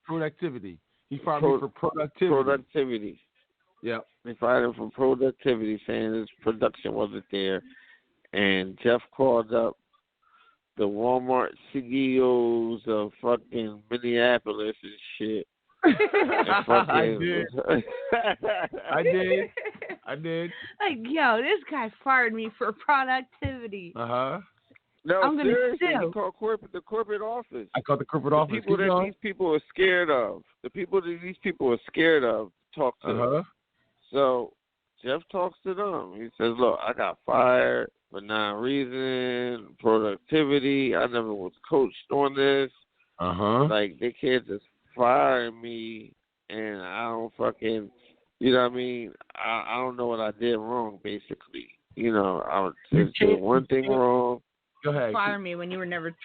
Productivity. He fired me for productivity. Productivity. Yep. They fired him for productivity, saying his production wasn't there. And Jeff called up the Walmart CEOs of fucking Minneapolis and shit. I did. Like, yo, this guy fired me for productivity. No, I'm gonna seriously, sue. he called the corporate office. I called the corporate office. The people that these people are scared of. The people that these people are scared of talk to them. So Jeff talks to them. He says, look, I got fired for non-reason, productivity. I never was coached on this. Like, they can't just fire me and I don't fucking, you know what I mean? I don't know what I did wrong, basically. You know, I just did one thing wrong. Go ahead. Fire me when you were never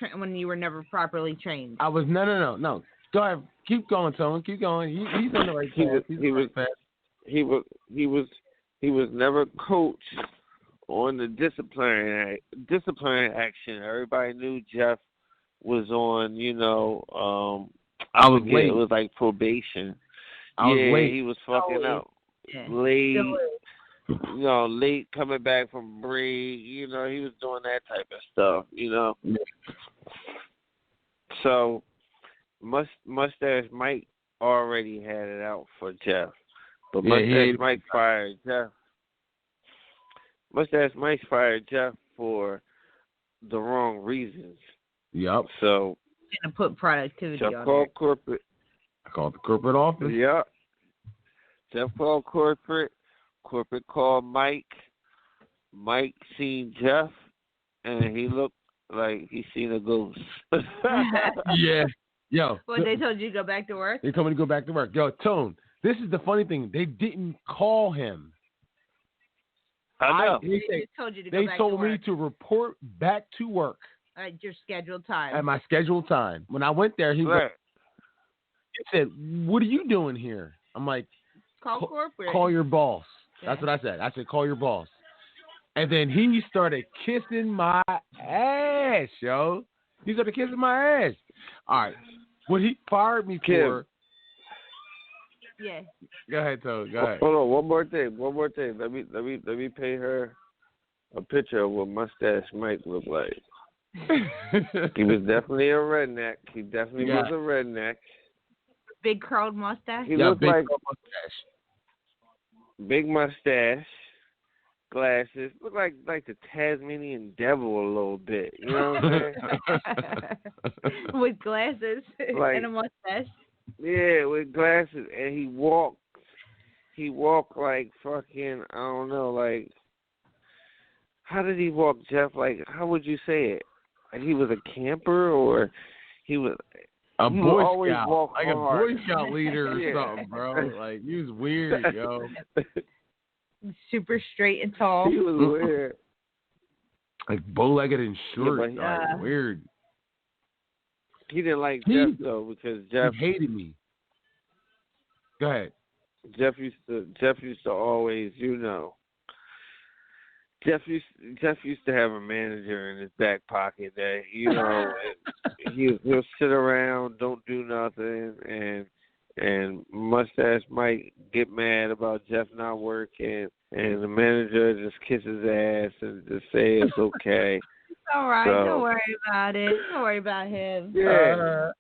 properly trained. I was no. Go ahead. Keep going, Tone. Keep going. He's on the right path. He was never coached on the disciplinary action. Everybody knew Jeff was on, you know, I was late. It was like probation. I was late. He was fucking up. Late. You know, late coming back from break. You know, he was doing that type of stuff, you know. So, Mustache Mike already had it out for Jeff. But Mustache Mike fired Jeff. Mustache Mike fired Jeff for the wrong reasons. Yep. So, gonna put productivity Jeff on called there. corporate. I called the corporate office. Yep. Jeff called corporate. Corporate called Mike. Mike seen Jeff, and he looked like he seen a ghost. Yeah. Yo. What, they told you to go back to work? They told me to go back to work. Yo, Tone, this is the funny thing. They didn't call him. I know. They told me to report back to work at your scheduled time. At my scheduled time. When I went there, he said, "What are you doing here?" I'm like, "Call corporate. Call your boss." Yeah. That's what I said. I said, "Call your boss." And then he started kissing my ass, yo. He started kissing my ass. All right. What he fired me for. Yeah. Go ahead, Toad. Go ahead. Hold on. One more thing. Let me pay her a picture of what Mustache Mike looked like. He was definitely a redneck. He definitely was a redneck. Big curled mustache. He looked like big mustache. Glasses, look like the Tasmanian devil a little bit, you know what I'm saying? With glasses and a mustache. Yeah, with glasses, and he walked like fucking, I don't know, like, how did he walk, Jeff? Like, how would you say it? Like he was a camper, or he was a Boy Scout, like hard. A Boy Scout leader or something, bro. Like he was weird, yo. Super straight and tall. He was weird. Like bow-legged and short. Like weird. He didn't like Jeff though, because Jeff hated me. Go ahead. Jeff used to always, you know. Jeff used to have a manager in his back pocket that, you know, he'll sit around, don't do nothing, and Mustache might get mad about Jeff not working, and the manager just kiss his ass and just say it's okay. It's all right. So, don't worry about it. Don't worry about him. Yeah.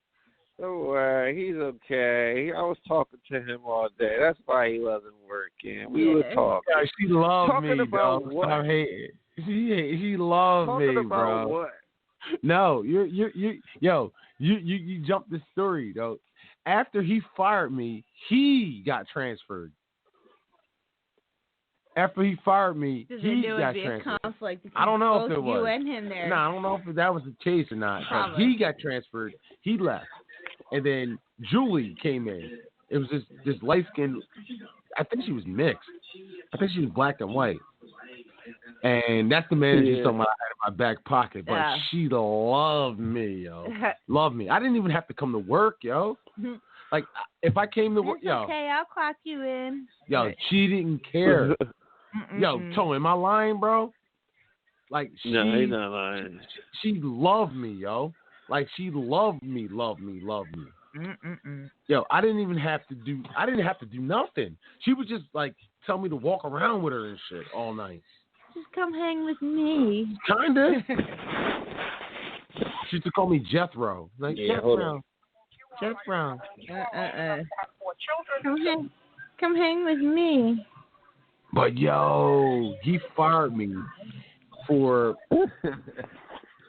Don't worry. He's okay. I was talking to him all day. That's why he wasn't working. We were talking. Yeah, she loved talking me, about bro. what? Stop hating. She loved talking me, about bro. What? No, you jumped the story though. After he fired me, he got transferred. After he fired me, he got transferred. A conflict I don't know if it was. You and him there. No, I don't know if that was the case or not. But he got transferred. He left, and then Julie came in. It was this light skinned. I think she was mixed. I think she was black and white. And that's the manager someone I had in my back pocket. But she loved me, yo. Loved me. I didn't even have to come to work, yo. Like, if I came to work, okay, I'll clock you in. Yo, she didn't care. Yo, Tony, am I lying, bro? Like, no, he's not lying. She loved me, yo. Like, she loved me. Yo, I didn't have to do nothing. She would just, like, tell me to walk around with her and shit all night. Just come hang with me. Kinda. She used to call me Jethro. Like, Jethro. Come hang with me. But yo, he fired me for the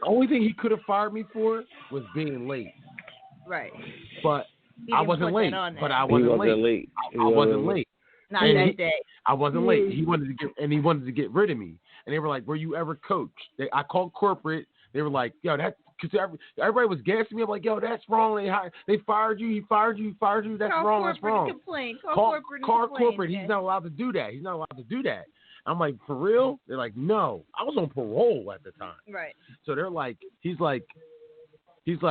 only thing he could have fired me for was being late. Right. But I wasn't late. But I wasn't late. I wasn't late. Not that day. I wasn't late. He wanted to get rid of me. And they were like, "Were you ever coached?" I called corporate. They were like, "Yo, that." Because everybody was gassing me. I'm like, yo, that's wrong. They fired you. He fired you. That's wrong. That's wrong. Call corporate. He's not allowed to do that. I'm like, for real? They're like, no. I was on parole at the time. Right. So they're like, he's like, they're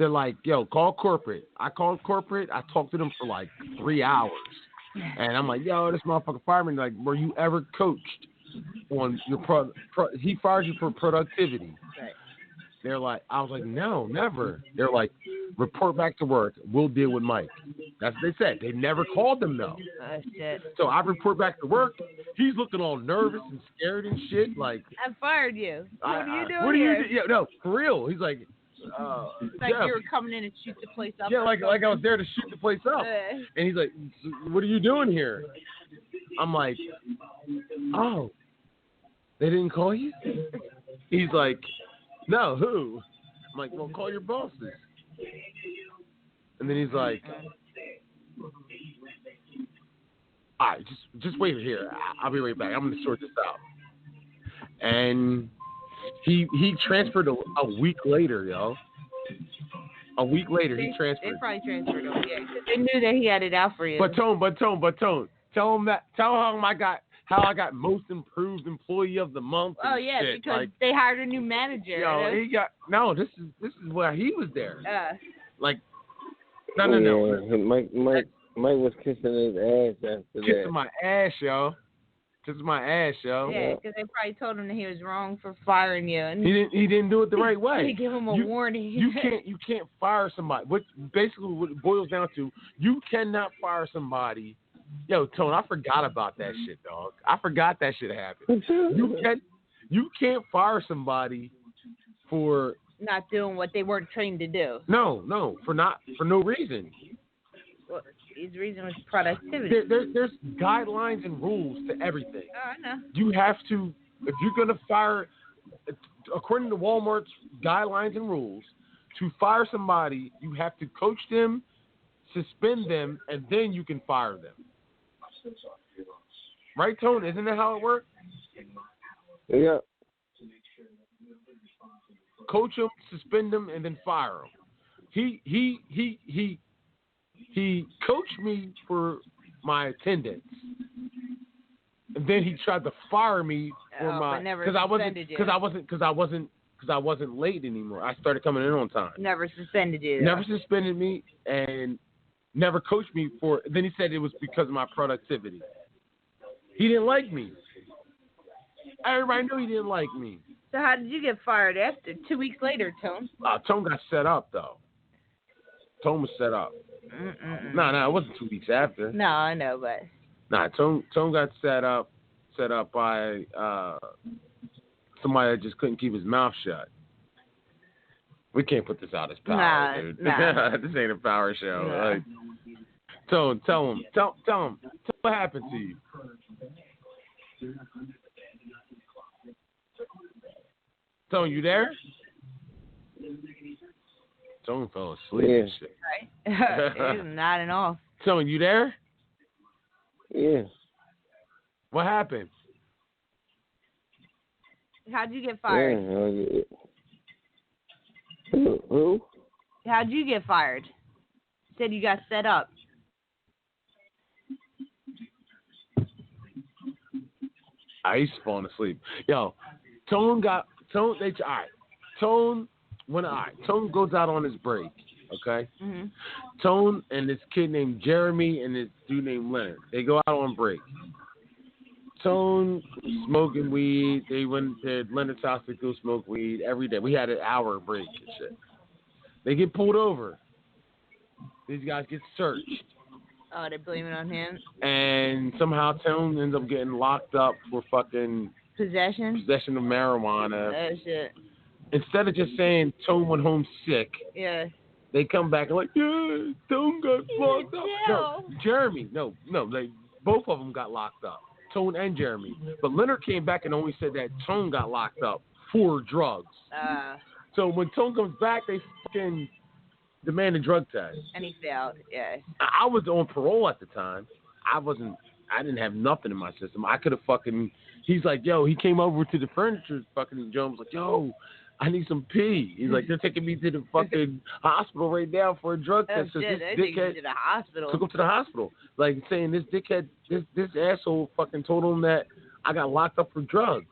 like, yo, call corporate. I called corporate. I talked to them for like 3 hours. And I'm like, yo, this motherfucker fired me. Like, were you ever coached on your he fired you for productivity? Right. They're like, I was like, no, never. They're like, report back to work. We'll deal with Mike. That's what they said. They never called them though. Shit. So I report back to work. He's looking all nervous and scared and shit. Like, I fired you. What are you doing? What are you? Yeah, no, for real. He's like, like you were coming in and shoot the place up. Yeah, like I was there to shoot the place up. And he's like, what are you doing here? I'm like, oh, they didn't call you? He's like, no, who? I'm like, well, call your bosses. And then he's like, all right, just wait here. I'll be right back. I'm going to sort this out. And he transferred a week later, yo. A week later, he transferred. They probably transferred him, yeah, because they knew that he had it out for you. But Tone. Tell him how I got most improved employee of the month. Oh yeah, shit. because like, they hired a new manager. This is where he was there. No. Mike was kissing his ass after that. Kissing my ass, yo. Yeah, because they probably told him that he was wrong for firing you, and he didn't do it the right way. They gave him a warning. You can't fire somebody. What it boils down to, you cannot fire somebody. Yo, Tone, I forgot about that shit, dog. I forgot that shit happened. You can't fire somebody for not doing what they weren't trained to do. No, for no reason. Well, his reason was productivity. There's guidelines and rules to everything. Oh, I know. You have to, if you're gonna fire, according to Walmart's guidelines and rules, to fire somebody, you have to coach them, suspend them, and then you can fire them. Right, Tone? Isn't that how it works? Yeah. Coach them, suspend them, and then fire them. He coached me for my attendance, and then he tried to fire me for because I wasn't late anymore. I started coming in on time. Never suspended you. Never suspended me, and never coached me for. Then he said it was because of my productivity. He didn't like me. Everybody knew he didn't like me. So how did you get fired after? 2 weeks later, Tone? Tone got set up, though. Tone was set up. No, it wasn't 2 weeks after. No, I know, but... Tone got set up by somebody that just couldn't keep his mouth shut. We can't put this out as power, dude. This ain't a power show. Nah. Like, Tone, tell him what happened to you. Tone, you there? Tone fell asleep and shit. Right. He's nodding off. Tone, you there? Yeah. What happened? How'd you get fired? Who? How'd you get fired? You said you got set up. I used to fall asleep. Yo, Tone goes out on his break, okay? Mm-hmm. Tone and this kid named Jeremy and this dude named Leonard, they go out on break. Tone smoking weed. They went to Leonard's house to go smoke weed every day. We had an hour break and shit. They get pulled over. These guys get searched. Oh, they blame it on him? And somehow Tone ends up getting locked up for fucking... Possession of marijuana. Oh, shit. Instead of just saying Tone went home sick, yeah, they come back and like, yeah, Tone got locked up. No, Jeremy, no, both of them got locked up, Tone and Jeremy. But Leonard came back and only said that Tone got locked up for drugs. So when Tone comes back, they fucking demand a drug test. And he failed, yeah. I was on parole at the time. I didn't have nothing in my system. I could have fucking... He's like, yo, he came over to the furniture fucking Jones like, yo, I need some pee. He's like, they're taking me to the fucking hospital right now for a drug test. Shit, this they dickhead took you to the hospital. Took him to the hospital. Like saying this dickhead, this asshole fucking told him that I got locked up for drugs.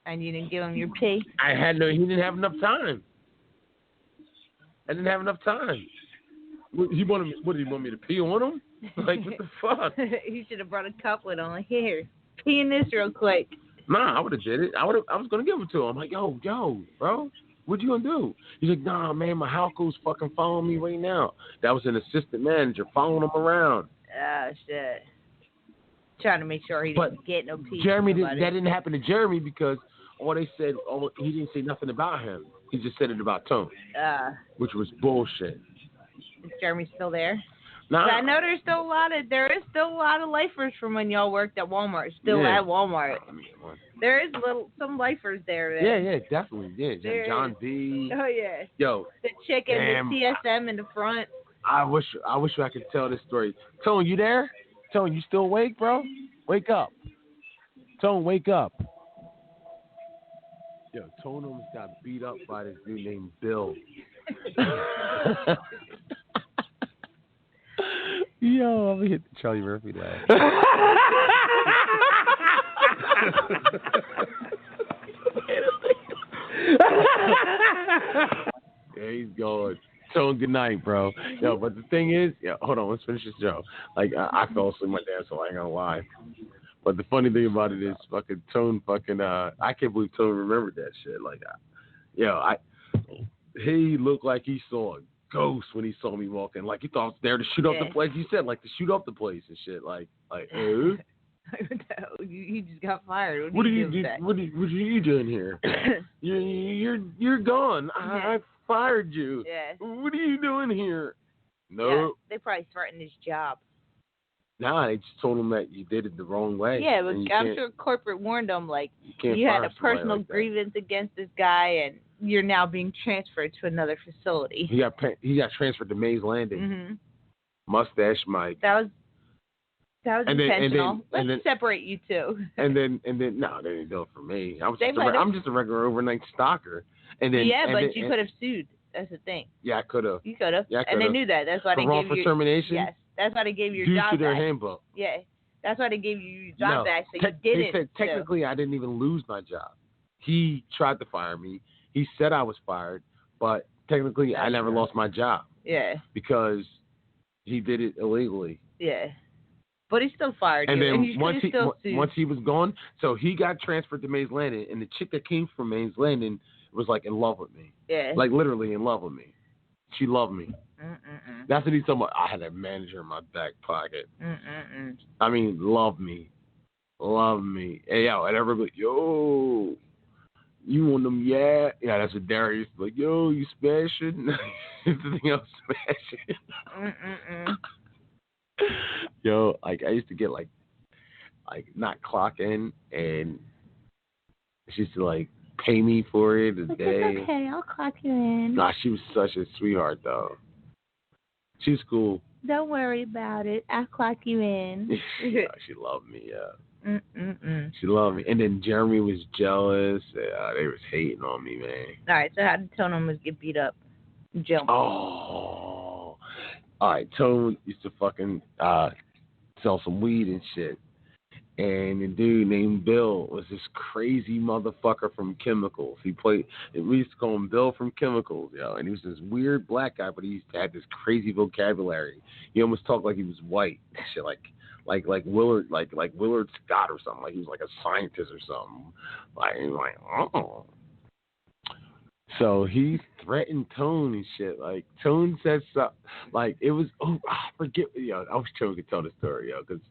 And you didn't give him your pee? He didn't have enough time. I didn't have enough time. What did he want me to pee on him? Like, what the fuck? He should have brought a cup with him. Like, here, pee in this real quick. Nah, I would have did it. I was gonna give it to him. I'm like, yo, bro, what you gonna do? He's like, nah, man, my Halco's fucking following me right now. That was an assistant manager following him around. Oh shit. Trying to make sure he didn't get no pee. That didn't happen to Jeremy because he didn't say nothing about him. He just said it about Tone, which was bullshit. Is Jeremy still there? Nah. I know there is still a lot of lifers from when y'all worked at Walmart. At Walmart. There is some lifers there. Yeah, definitely. Yeah, John B. Oh yeah. Yo. The chicken, the TSM in the front. I wish I could tell this story. Tone, you there? Tone, you still awake, bro? Wake up. Tone, wake up. Yo, Tonum's got beat up by this dude named Bill. Yo, I'm gonna hit the Charlie Murphy now. Yeah, he's going. Tone, good night, bro. Yo, but the thing is, hold on, let's finish this joke. Like, I fell asleep my damn self, I ain't gonna lie. But the funny thing about it is, fucking Tone, I can't believe Tone remembered that shit. Like, he looked like he saw a ghost when he saw me walking. Like, he thought I was there to shoot up the place. He said, like, to shoot up the place and shit. Like, You just got fired. What are you doing here? You're gone. I fired you. Yeah. What are you doing here? No. Yeah, they probably threatened his job. Nah, they just told him that you did it the wrong way. Yeah, but I'm sure corporate warned him, like, you had a personal grievance against this guy, and you're now being transferred to another facility. He got transferred to Mays Landing. Mm-hmm. Mustache Mike. That was intentional. Let's separate you two. And then no, they didn't do it for me. I'm just a regular overnight stalker. But you could have sued. That's the thing. Yeah, I could have. You could have. Yeah, and they knew that. That's why they gave you termination. Yes, that's why they gave you your job back. Due to their handbook. Yeah, that's why they gave you your job back. So you did it. Technically, I didn't even lose my job. He tried to fire me. He said I was fired, but technically, I never lost my job. Yeah. Because he did it illegally. Yeah. But he still fired you. And then once he was gone, so he got transferred to Mays Landing, and the chick that came from Mays Landing was like in love with me. Yeah. Like literally in love with me. She loved me. Mm-mm-mm. That's what he's talking about. I had a manager in my back pocket. Mm-mm-mm. I mean, love me. Love me. Hey, yo, and everybody, yo, you want them? Yeah. Yeah, that's what Darius like, yo, you smashing? Everything else smashing. Mm-mm-mm. Yo, like, I used to get, like not clock in, and she used to, like, pay me for it a day. Okay, I'll clock you in. Nah, she was such a sweetheart, though. She was cool. Don't worry about it. I'll clock you in. Yeah, she loved me, yeah. Mm-mm-mm. She loved me. And then Jeremy was jealous. They was hating on me, man. All right, so how did Tone get beat up? Jill. Oh. All right, Tone used to fucking sell some weed and shit. And a dude named Bill was this crazy motherfucker from Chemicals. We used to call him Bill from Chemicals, yo. And he was this weird black guy, but he had this crazy vocabulary. He almost talked like he was white. Shit, like Willard, like Willard Scott or something. Like he was like a scientist or something. Like oh. So he threatened Tone and shit. Like Tone said something. Like it was. Oh, I forget. Yo, I wish Tone could tell the story, yo, because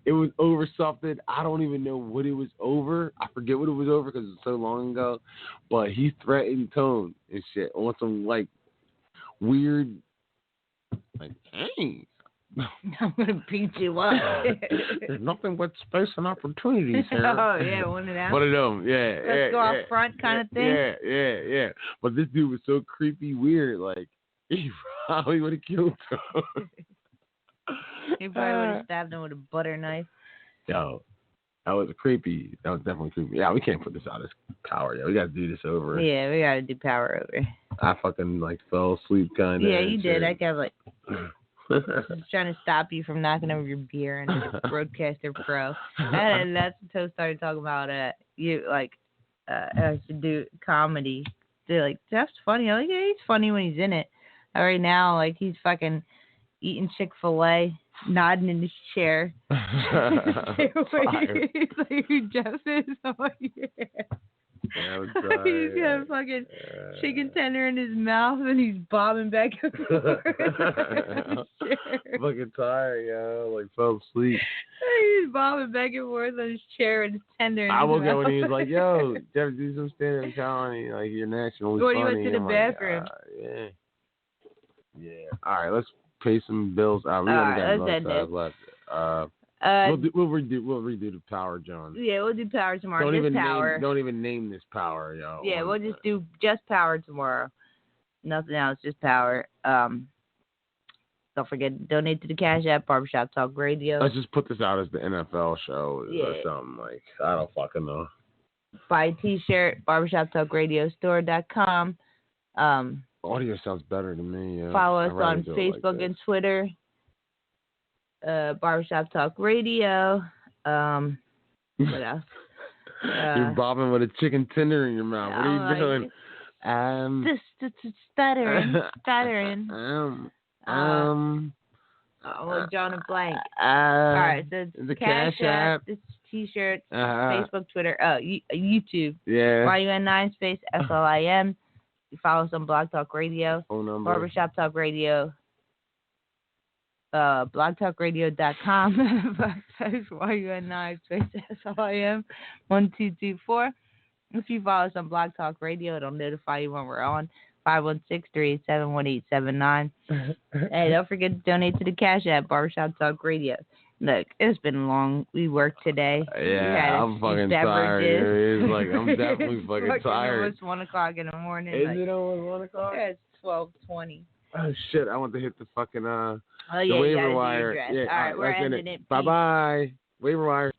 it was over something. I don't even know what it was over. I forget what it was over because it was so long ago. But he threatened Tone and shit on some like weird, like, hey, I'm gonna beat you up. There's nothing but space and opportunities here. Oh yeah, one of them. One of them, yeah. Let's go out front kind of thing. Yeah. But this dude was so creepy, weird. Like he probably would have killed him. He probably would have stabbed him with a butter knife. Yo, that was creepy. That was definitely creepy. Yeah, we can't put this out as power. Yeah, we got to do this over. Yeah, we got to do power over. I fucking like fell asleep kind of. Yeah, you did. I kept like just trying to stop you from knocking over your beer and Broadcaster Pro. And that's until started talking about I should do comedy. They're like, Jeff's funny. I'm like, yeah, he's funny when he's in it. Right now, like he's fucking eating Chick-fil-A, nodding in his chair. He's like, Jeff is. I'm like, yeah. He's got a fucking chicken tender in his mouth and he's bobbing back and forth. Fucking tired, yo. Like fell asleep. He's bobbing back and forth on his chair and his tender in his mouth. I woke up when he was like, yo, Jeff, do some stand-up comedy. Like, you're naturally funny. When he went to the bathroom. Like, yeah. All right, let's pay some bills. We only got no time left. We'll redo the power, John. Yeah, we'll do power tomorrow. Don't even name this power, yo. Yeah, we'll just do just power tomorrow. Nothing else, just power. Don't forget, donate to the Cash App, Barbershop Talk Radio. Let's just put this out as the NFL show or something. Like, I don't fucking know. Buy a T-shirt, barbershoptalkradiostore.com. Audio sounds better to me. Yeah. Follow us on Facebook and Twitter. Barbershop Talk Radio. What else? You're bobbing with a chicken tender in your mouth. What are you doing? Stuttering. John and Blank. All right, so the Cash App. It's T-shirts, Facebook, Twitter, YouTube. Yeah. YUN9 space FLIM. You follow us on Blog Talk Radio. Phone number. Barbershop Talk Radio. blogtalkradio.com. YUN9 space FLIM 1224. If you follow us on Blog Talk Radio, it'll notify you when we're on. 516-387-1879. Hey, don't forget to donate to the Cash App, Barbershop Talk Radio. Look, it's been long. We worked today. Yeah, I'm fucking tired. It's like, I'm definitely fucking tired. It's 1 o'clock in the morning. Is it almost 1 o'clock? Yeah, it's 12:20. Oh, shit. I want to hit the fucking, the waiver wire. Yeah, all right, we're ending it. Bye-bye. Waiver wire.